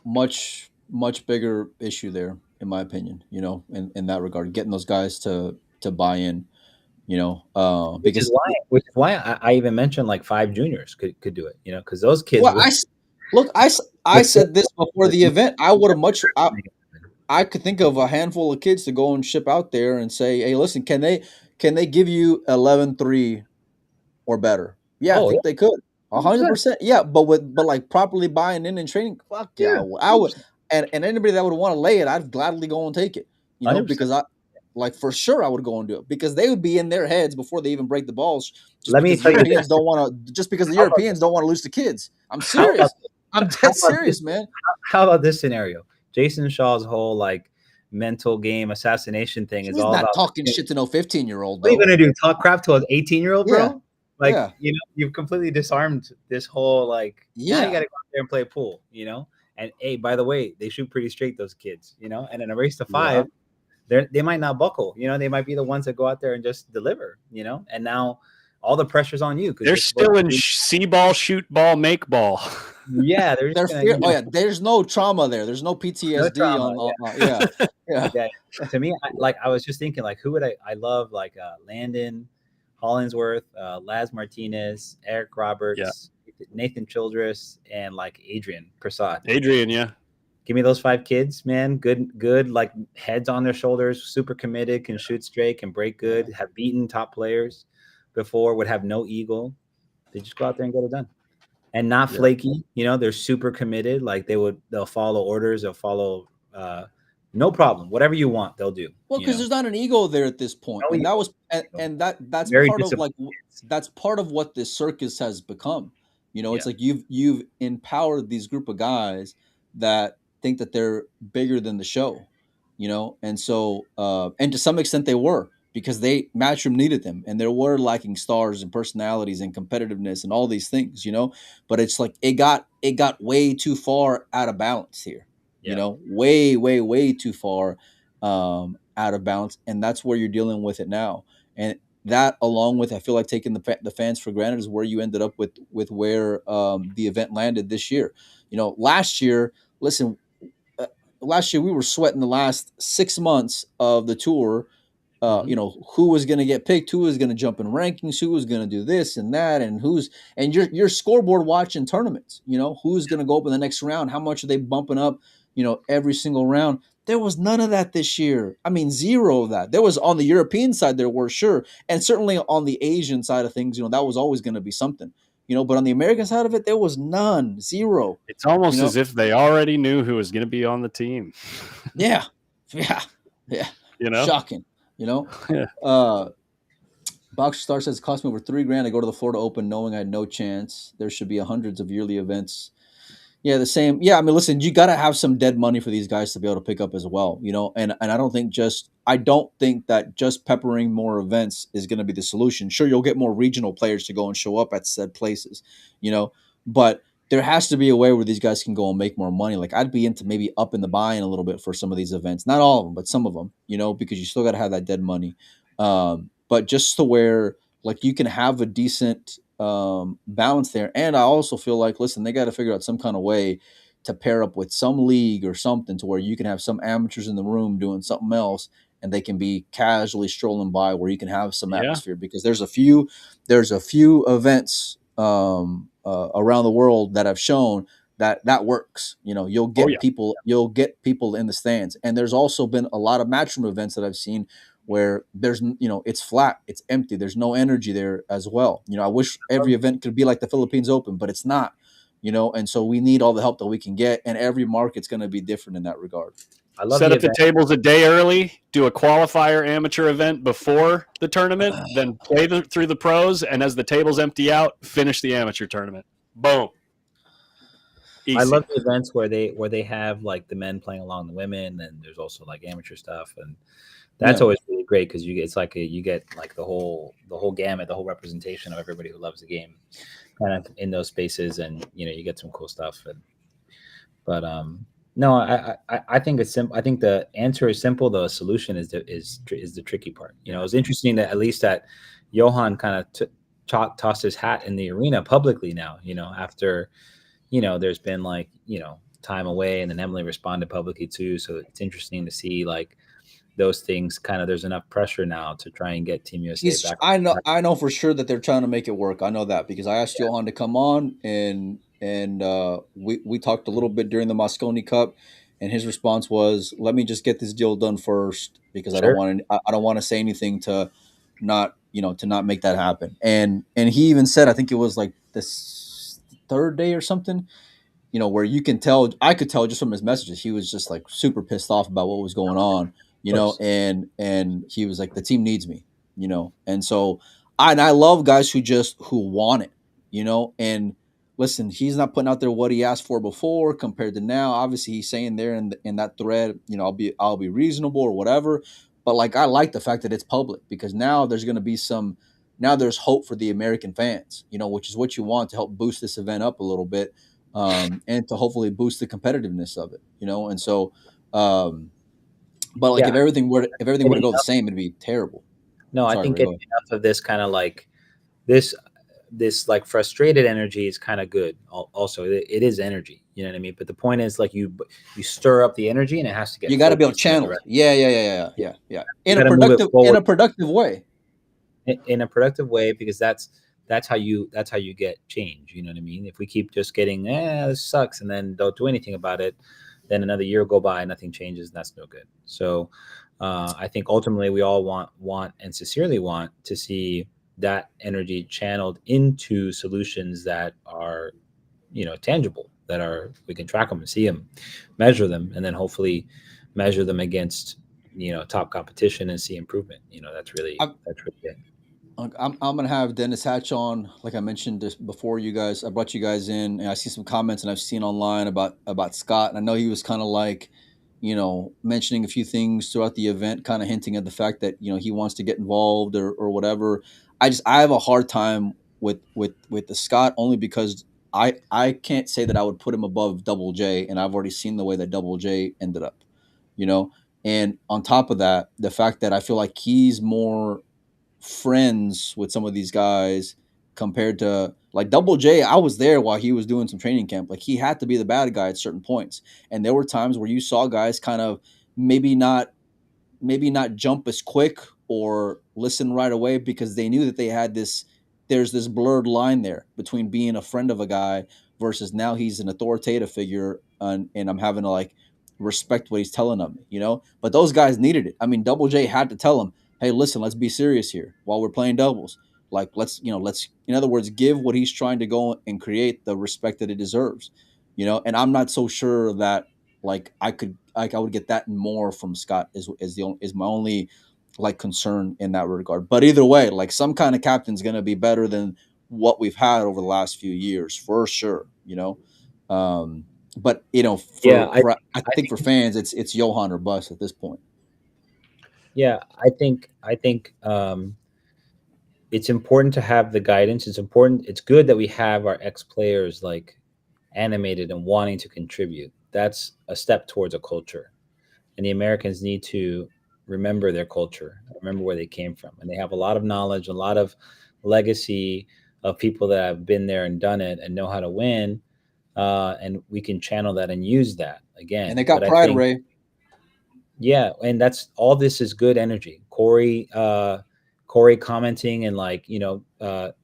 much bigger issue there, in my opinion, in that regard, getting those guys to buy in, which is why I even mentioned like 5 juniors could do it, because those kids. Well, I said this before the event. I could think of a handful of kids to go and ship out there and say, hey, listen, can they give you 11-3 or better? Yeah, I think they could. 100%. Yeah, but like properly buying in and training, fuck yeah. I would, and anybody that would want to lay it, I'd gladly go and take it. 100%. Because I like for sure I would go and do it, because they would be in their heads before they even break the balls. Just because the Europeans don't want to lose to kids. I'm serious. I'm dead serious, man. How about this scenario? Jason Shaw's whole like mental game assassination thing is all about talking shit to no 15-year-old. What are you gonna do? Talk crap to an 18-year-old, bro? Yeah. Like, you've completely disarmed this whole like. Yeah, now you gotta go out there and play pool, And hey, by the way, they shoot pretty straight, those kids, And in a race to 5, they might not buckle. They might be the ones that go out there and just deliver. And now all the pressure's on you. They're still in see ball, shoot ball, make ball. Yeah, there's no trauma there. There's no PTSD. To me, I was just thinking, like, who would I love? Like Landon Hollingsworth, Laz Martinez, Eric Roberts, Nathan Childress, and like Adrian Prasad. Give me those 5 kids, man. Good, like heads on their shoulders, super committed, can shoot straight, can break good, have beaten top players before, would have no ego. They just go out there and get it done. And not flaky, they're super committed. Like they'll follow orders, they'll follow, no problem. Whatever you want, they'll do. Well, because there's not an ego there at this point, and that was, and that's very part of like that's part of what this circus has become. It's like you've empowered these group of guys that think that they're bigger than the show, and so and to some extent they were. because Matchroom needed them, and there were lacking stars and personalities and competitiveness and all these things, but it's like it got way too far out of balance here, way too far out of balance, and that's where you're dealing with it now. And that, along with, I feel like, taking the fans for granted, is where you ended up with where the event landed this year. Last year, listen, last year we were sweating the last 6 months of the tour. Who was going to get picked, who was going to jump in rankings, who was going to do this and that, and your scoreboard watching tournaments, who's going to go up in the next round, how much are they bumping up, every single round. There was none of that this year. I mean, zero of that. There was on the European side, there were, sure, and certainly on the Asian side of things, that was always going to be something, but on the American side of it, there was none, zero. It's almost as if they already knew who was going to be on the team. Yeah. Shocking. Boxer Star says it cost me over $3,000 to go to the Florida Open knowing I had no chance. There should be hundreds of yearly events. Yeah, the same. Yeah, I mean, listen, you got to have some dead money for these guys to be able to pick up as well, and I don't think that just peppering more events is going to be the solution. Sure, you'll get more regional players to go and show up at said places, but there has to be a way where these guys can go and make more money. Like, I'd be into maybe up in the buy-in a little bit for some of these events. Not all of them, but some of them, because you still got to have that dead money. But just to where, like, you can have a decent balance there. And I also feel like, listen, they got to figure out some kind of way to pair up with some league or something to where you can have some amateurs in the room doing something else, and they can be casually strolling by where you can have some atmosphere, because there's a few events around the world that have shown that works. You'll get people in the stands. And there's also been a lot of matchroom events that I've seen where there's, it's flat, it's empty, there's no energy there as well. I wish every event could be like the Philippines Open, but it's not, and so we need all the help that we can get, and every market's going to be different in that regard. I love set up the tables a day early, do a qualifier amateur event before the tournament, then play through the pros, and as the tables empty out, finish the amateur tournament. Boom. Easy. I love the events where they have like the men playing along the women, and there's also like amateur stuff, and that's always really great because you get like the whole gamut, the whole representation of everybody who loves the game, kind of in those spaces, and you get some cool stuff. No, I think it's simple. I think the answer is simple. The solution is the tricky part. It was interesting that at least that Johan kind of tossed his hat in the arena publicly now. After there's been like time away, and then Emily responded publicly too. So it's interesting to see like those things. Kind of there's enough pressure now to try and get Team USA back. I know for sure that they're trying to make it work. I know that because I asked Johan to come on, and we talked a little bit during the Mosconi Cup, and his response was, "Let me just get this deal done first, because I don't want to say anything to not make that happen." And he even said, I think it was like this third day or something, where I could tell just from his messages, he was just like super pissed off about what was going on, and he was like, the team needs me, and so I love guys who want it, and listen, he's not putting out there what he asked for before compared to now. Obviously, he's saying there in that thread, I'll be reasonable or whatever. But like, I like the fact that it's public, because now there's going to be there's hope for the American fans, which is what you want to help boost this event up a little bit, and to hopefully boost the competitiveness of it, and so, but like if everything were to go the same, it'd be terrible. No, I think getting enough of this kind of like this like frustrated energy is kind of good. Also, it is energy, you know what I mean? But the point is, like, you stir up the energy, and it has to get. You got to be able to channel it. Yeah. In a productive way. In a productive way, because that's how you get change. You know what I mean? If we keep just getting, this sucks, and then don't do anything about it, then another year will go by and nothing changes, and that's no good. So, I think ultimately we all want and sincerely want to see that energy channeled into solutions that are, tangible, that we can track them and see them, measure them, and then hopefully measure them against, top competition and see improvement. That's really it. I'm going to have Dennis Hatch on, like I mentioned this before you guys. I brought you guys in, and I see some comments and I've seen online about Scott. And I know he was kind of like, mentioning a few things throughout the event, kind of hinting at the fact that he wants to get involved or whatever. I have a hard time with the Scott, only because I can't say that I would put him above Double J, and I've already seen the way that Double J ended up, and on top of that, the fact that I feel like he's more friends with some of these guys compared to like Double J. I was there while he was doing some training camp. Like, he had to be the bad guy at certain points, and there were times where you saw guys kind of maybe not jump as quick or listen right away, because they knew that there's this blurred line there between being a friend of a guy versus now he's an authoritative figure, and I'm having to like respect what he's telling them, but those guys needed it. I mean, Double J had to tell him, hey, listen, let's be serious here while we're playing doubles. Like, let's in other words, give what he's trying to go and create the respect that it deserves, and I'm not so sure that like I would get that and more from Scott is my only like concern in that regard. But either way, like, some kind of captain's going to be better than what we've had over the last few years for sure. But I think for fans, it's Johan or bust at this point. Yeah, I think it's important to have the guidance. It's important. It's good that we have our ex-players like animated and wanting to contribute. That's a step towards a culture. And the Americans need to remember their culture, remember where they came from. And they have a lot of knowledge, a lot of legacy of people that have been there and done it and know how to win. And we can channel that and use that again. And they got pride, Ray. Yeah, and that's all. This is good energy. Corey commenting and like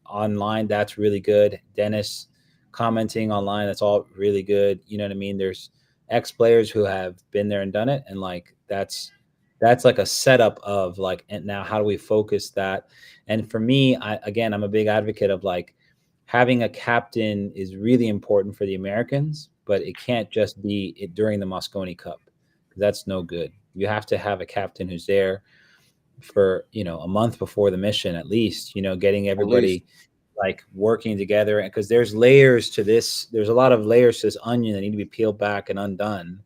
online, that's really good. Dennis commenting online, that's all really good. You know what I mean? There's ex-players who have been there and done it, and like that's like a setup of like, and now how do we focus that? And for me, I'm a big advocate of like having a captain is really important for the Americans, but it can't just be it during the Mosconi Cup. That's no good. You have to have a captain who's there for a month before the mission, at least, getting everybody like working together. And because there's layers to this, there's a lot of layers to this onion that need to be peeled back and undone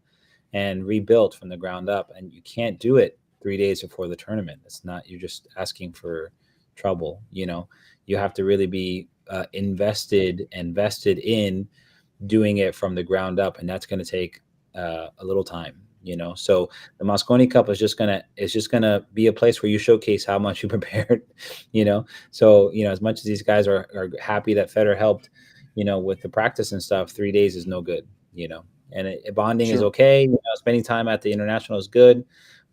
and rebuilt from the ground up. And you can't do it 3 days before the tournament. It's not, you're just asking for trouble. You have to really be invested in doing it from the ground up. And that's going to take a little time. So the Mosconi Cup is just gonna be a place where you showcase how much you prepared. So as much as these guys are happy that Federer helped, with the practice and stuff, 3 days is no good. And bonding is okay. Spending time at the international is good,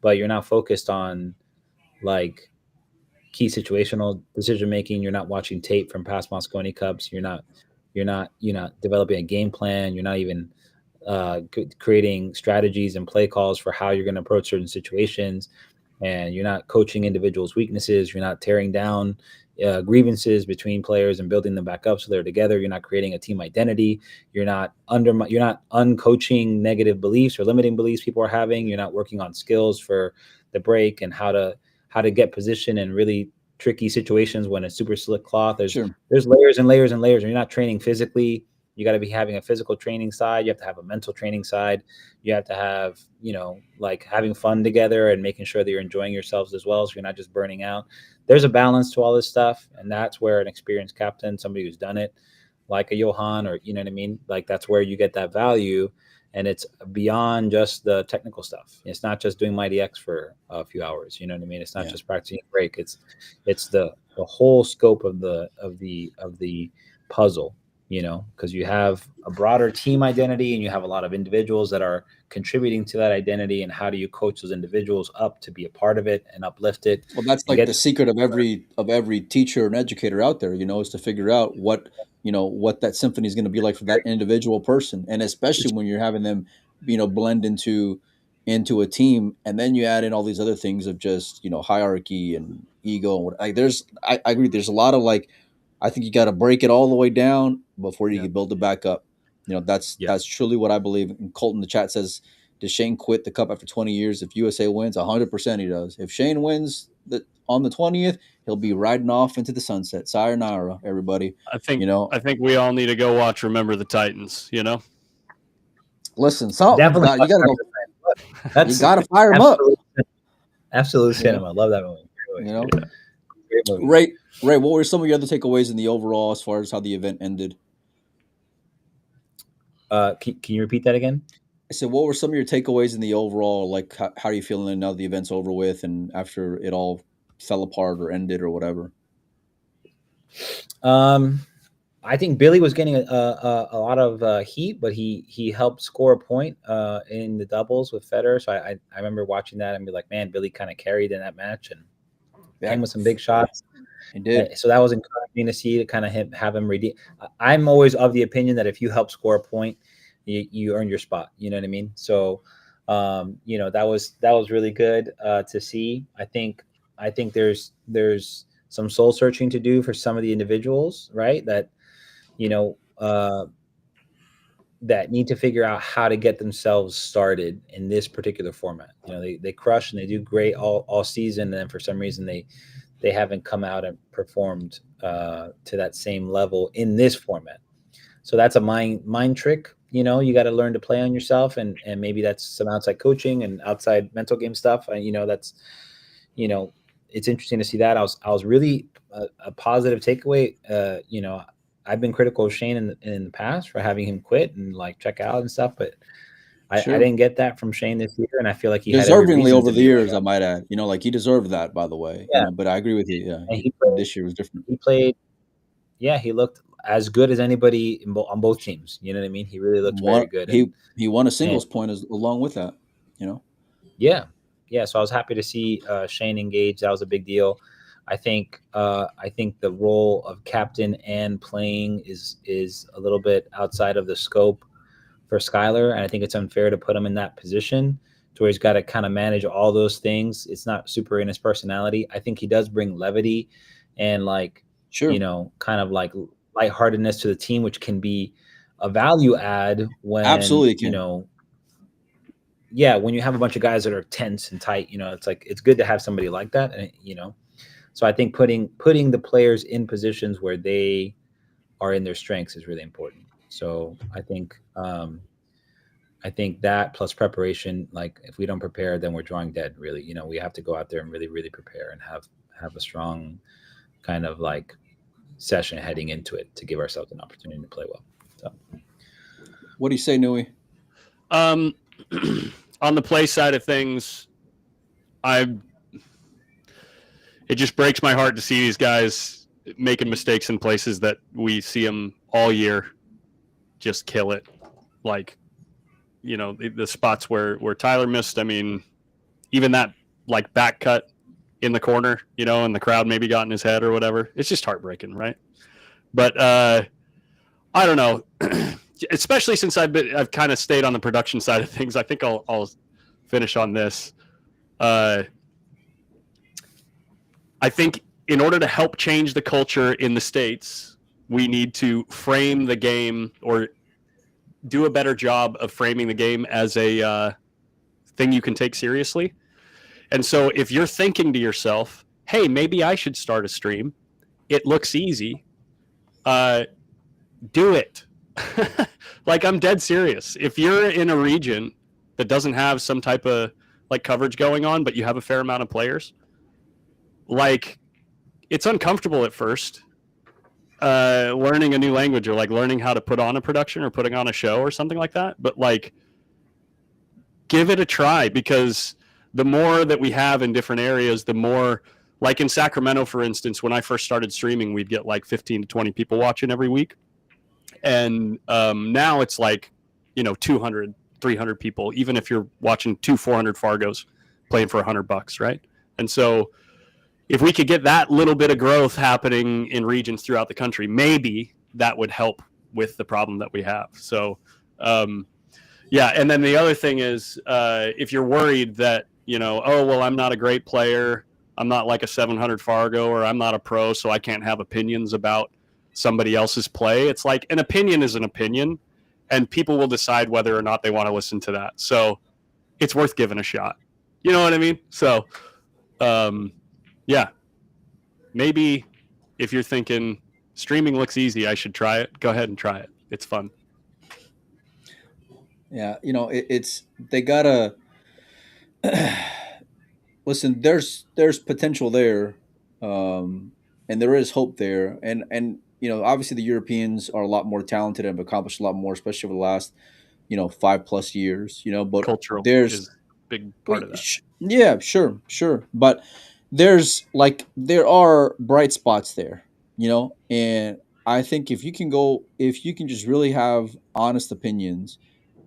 but you're not focused on like key situational decision making. You're not watching tape from past Mosconi Cups. You're not developing a game plan. You're not even creating strategies and play calls for how you're going to approach certain situations, and you're not coaching individuals' weaknesses. You're not tearing down grievances between players and building them back up so they're together. You're not creating a team identity. You're not uncoaching negative beliefs or limiting beliefs people are having. You're not working on skills for the break and how to get position in really tricky situations when it's super slick cloth. There's layers and layers and layers, and you're not training physically. You got to be having a physical training side. You have to have a mental training side. You have to have, like having fun together and making sure that you're enjoying yourselves as well, so you're not just burning out. There's a balance to all this stuff, and that's where an experienced captain, somebody who's done it, like a Johan, or you know what I mean, like that's where you get that value, and it's beyond just the technical stuff. It's not just doing Mighty X for a few hours. You know what I mean? It's not just practicing a break. It's the whole scope of the puzzle. Because you have a broader team identity and you have a lot of individuals that are contributing to that identity, and how do you coach those individuals up to be a part of it and uplift it? Well, that's like the secret of every teacher and educator out there, is to figure out what that symphony is going to be like for that individual person. And especially when you're having them, blend into a team, and then you add in all these other things of just, hierarchy and ego. I agree. There's a lot of like, I think you got to break it all the way down before you can build it back up. That's truly what I believe. And Colton in the chat says, does Shane quit the cup after 20 years? If USA wins, 100% he does. If Shane wins on the 20th, he'll be riding off into the sunset. Sayonara, everybody. I think we all need to go watch Remember the Titans. Listen, you got to go. You gotta fire him up. Absolute cinema. Love that movie. You know, great movie. Ray, what were some of your other takeaways in the overall as far as how the event ended? Can you repeat that again? I said, what were some of your takeaways in the overall? Like, how are you feeling now the event's over with and after it all fell apart or ended or whatever? I think Billy was getting a lot of heat, but he helped score a point in the doubles with Federer. So I remember watching that and be like, man, Billy kind of carried in that match and came with some big shots. He did. So that was encouraging to see, to kind of have him redeem. I'm always of the opinion that if you help score a point, you earn your spot. You know what I mean? So, that was really good to see. I think there's some soul searching to do for some of the individuals, right? That that need to figure out how to get themselves started in this particular format. They crush and they do great all season, and then for some reason they haven't come out and performed to that same level in this format. So that's a mind trick. You got to learn to play on yourself, and maybe that's some outside coaching and outside mental game stuff. That's it's interesting to see that. I was really a positive takeaway. I've been critical of Shane in the past for having him quit and like check out and stuff, but I didn't get that from Shane this year, and I feel like he deservingly over the years. I might add, like he deserved that, by the way. Yeah. But I agree with you. Yeah, and this year was different. He played. Yeah, he looked as good as anybody on both teams. You know what I mean? He really looked very good. He won a singles point along with that. Yeah. So I was happy to see Shane engage. That was a big deal. I think the role of captain and playing is a little bit outside of the scope for Skylar, and I think it's unfair to put him in that position to where he's got to kind of manage all those things. It's not super in his personality. I think he does bring levity and kind of like lightheartedness to the team, which can be a value add when absolutely can. When you have a bunch of guys that are tense and tight, it's like it's good to have somebody like that, and So I think putting the players in positions where they are in their strengths is really important. So I think that plus preparation, like if we don't prepare, then we're drawing dead. Really, we have to go out there and really, really prepare and have a strong kind of like session heading into it to give ourselves an opportunity to play well. So, what do you say, Nui? On the play side of things, it just breaks my heart to see these guys making mistakes in places that we see them all year just kill it. Like, the spots where Tyler missed, I mean, even that like back cut in the corner, and the crowd maybe got in his head or whatever. It's just heartbreaking, right? But I don't know. Especially since I've kind of stayed on the production side of things. I think I'll finish on this. I think in order to help change the culture in the States, we need to frame the game or do a better job of framing the game as a thing you can take seriously. And so if you're thinking to yourself, hey, maybe I should start a stream. It looks easy. Do it. Like, I'm dead serious. If you're in a region that doesn't have some type of like coverage going on, but you have a fair amount of players, like, it's uncomfortable at first learning a new language or like learning how to put on a production or putting on a show or something like that. But like, give it a try, because the more that we have in different areas, the more, like in Sacramento, for instance, when I first started streaming, we'd get like 15 to 20 people watching every week. And now it's like, 200, 300 people, even if you're watching 400 Fargos playing for $100, right? And so if we could get that little bit of growth happening in regions throughout the country, maybe that would help with the problem that we have. So, yeah. And then the other thing is, if you're worried that, oh, well, I'm not a great player, I'm not like a 700 Fargo, or I'm not a pro, so I can't have opinions about somebody else's play. It's like, an opinion is an opinion, and people will decide whether or not they want to listen to that. So it's worth giving a shot. You know what I mean? So, yeah, maybe if you're thinking streaming looks easy, I should try it, go ahead and try it. It's fun. Yeah, it's they gotta Listen, there's potential there, and there is hope there, and obviously the Europeans are a lot more talented and have accomplished a lot more, especially over the last 5+ years. But Cultural there's is a big part of that. yeah, sure, but there are bright spots there, and I think if you can just really have honest opinions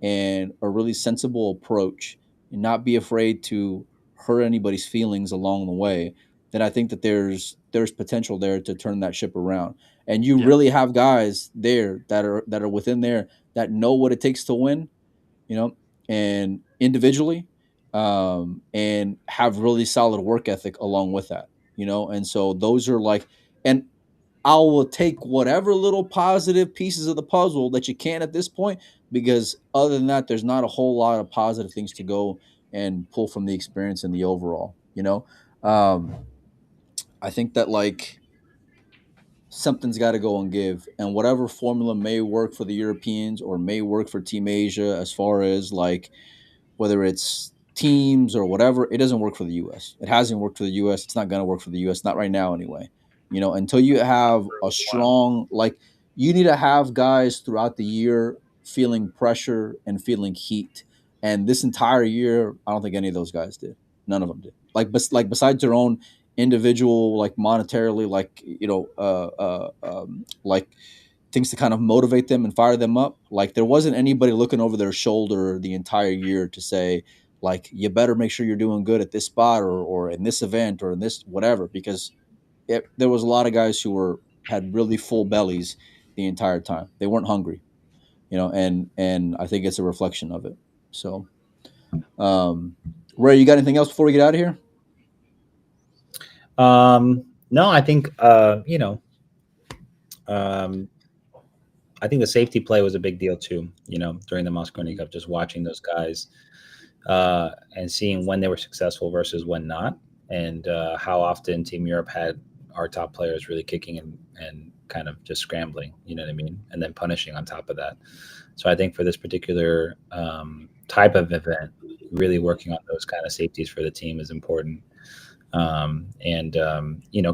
and a really sensible approach and not be afraid to hurt anybody's feelings along the way, then I think that there's potential there to turn that ship around. And you Yeah. really have guys there that are within there that know what it takes to win, and individually, and have really solid work ethic along with that, and so those are and I will take whatever little positive pieces of the puzzle that you can at this point, because other than that, there's not a whole lot of positive things to go and pull from the experience and the overall. I think that something's got to go and give, and whatever formula may work for the Europeans or may work for Team Asia, as far as whether it's teams or whatever, it doesn't work for the U.S. It hasn't worked for the U.S. It's not going to work for the U.S. Not right now, anyway. Until you have a strong, you need to have guys throughout the year feeling pressure and feeling heat. And this entire year, I don't think any of those guys did. None of them did. Besides their own individual, monetarily, things to kind of motivate them and fire them up. There wasn't anybody looking over their shoulder the entire year to say, you better make sure you're doing good at this spot or in this event or in this whatever, because there was a lot of guys who had really full bellies the entire time. They weren't hungry, and I think it's a reflection of it. So, Ray, you got anything else before we get out of here? No, I think I think the safety play was a big deal too, during the Mosconi Cup, just watching those guys and seeing when they were successful versus when not, and how often Team Europe had our top players really kicking and kind of just scrambling, you know what I mean? And then punishing on top of that. So I think for this particular type of event, really working on those kind of safeties for the team is important.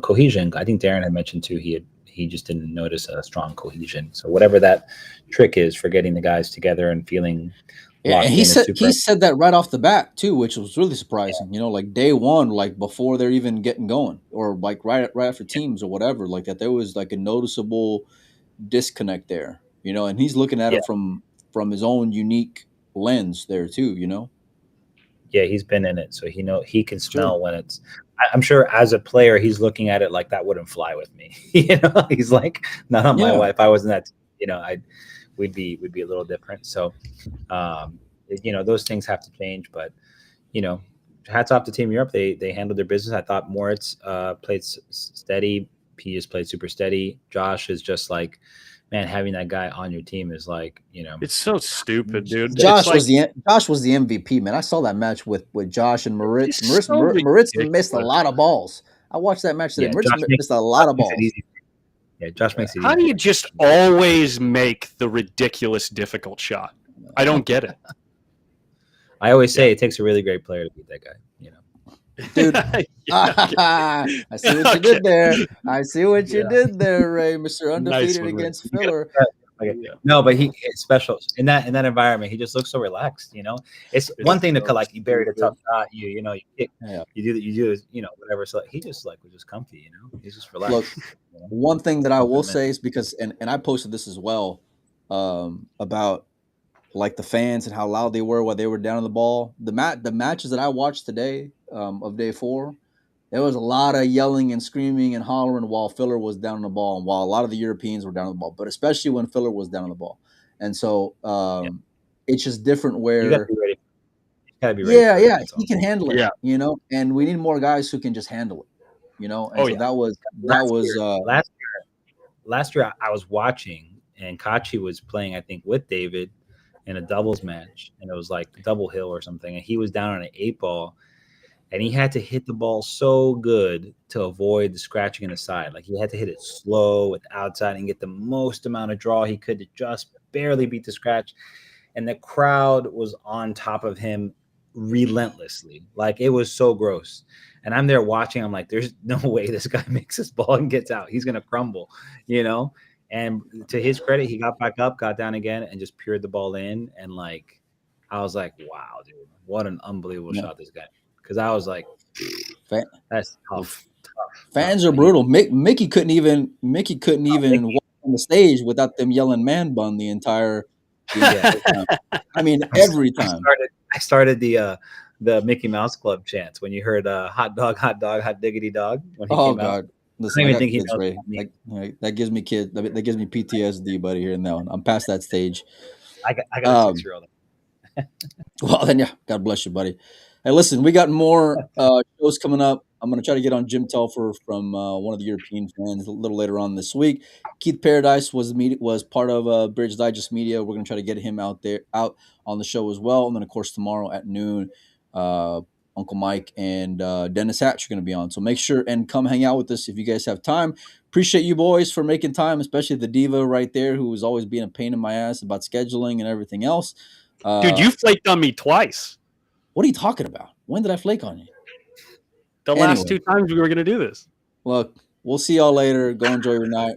Cohesion, I think Darren had mentioned too, he just didn't notice a strong cohesion. So whatever that trick is for getting the guys together and feeling locked in, he said that right off the bat too, which was really surprising. Day one, before they're even getting going, or right after teams or whatever, that there was a noticeable disconnect there. And he's looking at it from his own unique lens there too. Yeah, he's been in it, so he can smell when it's. I'm sure as a player, he's looking at it like that wouldn't fly with me. He's like, not on my wife. If I wasn't that, we'd be a little different. So, those things have to change. But, hats off to Team Europe. They handled their business. I thought Moritz played steady. He just played super steady. Josh is just man, having that guy on your team is it's so stupid, dude. Josh was the MVP, man. I saw that match with Josh and Moritz. Moritz missed a lot of balls. I watched that match today. Moritz missed a lot of balls. Yeah, Josh makes it easy. How do you just always make the ridiculous difficult shot? I don't get it. I always say it takes a really great player to beat that guy, Dude, I see what you did there. I see what you did there, Ray. Mr. Undefeated against Filler. No, but it's special in that environment. He just looks so relaxed. It's one thing to you buried a tough shot. You kick, you do whatever. So he just was just comfy. He's just relaxed. Look, one thing that I will say is because and I posted this as well about the fans and how loud they were while they were down on the ball. The matches that I watched today of day 4, there was a lot of yelling and screaming and hollering while Filler was down on the ball, and while a lot of the Europeans were down on the ball, but especially when Filler was down on the ball. And so it's just different where you gotta be ready. Yeah, he can handle it. And we need more guys who can just handle it. And that was last year I was watching, and Kachi was playing, I think, with David in a doubles match, and it was double hill or something, and he was down on an 8-ball, and he had to hit the ball so good to avoid the scratching in the side. He had to hit it slow with outside and get the most amount of draw he could to just barely beat the scratch. And the crowd was on top of him relentlessly. Like, it was so gross. And I'm there watching. I'm like, there's no way this guy makes this ball and gets out. He's gonna crumble, you know. And to his credit, he got back up, got down again, and just peered the ball in. And like, I was like, wow, dude, what an unbelievable shot this guy. Because I was like, that's tough. Fans are brutal. Mickey couldn't even walk on the stage without them yelling "man bun" the entire time. I mean, every time. I started the Mickey Mouse Club chants when you heard hot dog, hot diggity dog when he came out. Listen, I got kids, Ray. That gives me that gives me PTSD, buddy. Here and now, I'm past that stage. I got a 6-year-old. Well, then, yeah, God bless you, buddy. Hey, listen, we got more shows coming up. I'm going to try to get on Jim Telfer from one of the European fans a little later on this week. Keith Paradise was part of Bridge Digest Media. We're going to try to get him out on the show as well. And then, of course, tomorrow at noon, Uncle Mike and Dennis Hatch are going to be on. So make sure and come hang out with us if you guys have time. Appreciate you boys for making time, especially the diva right there who was always being a pain in my ass about scheduling and everything else. Dude, you flaked on me twice. What are you talking about? When did I flake on you? The last 2 times we were going to do this. Look, we'll see y'all later. Go enjoy your night.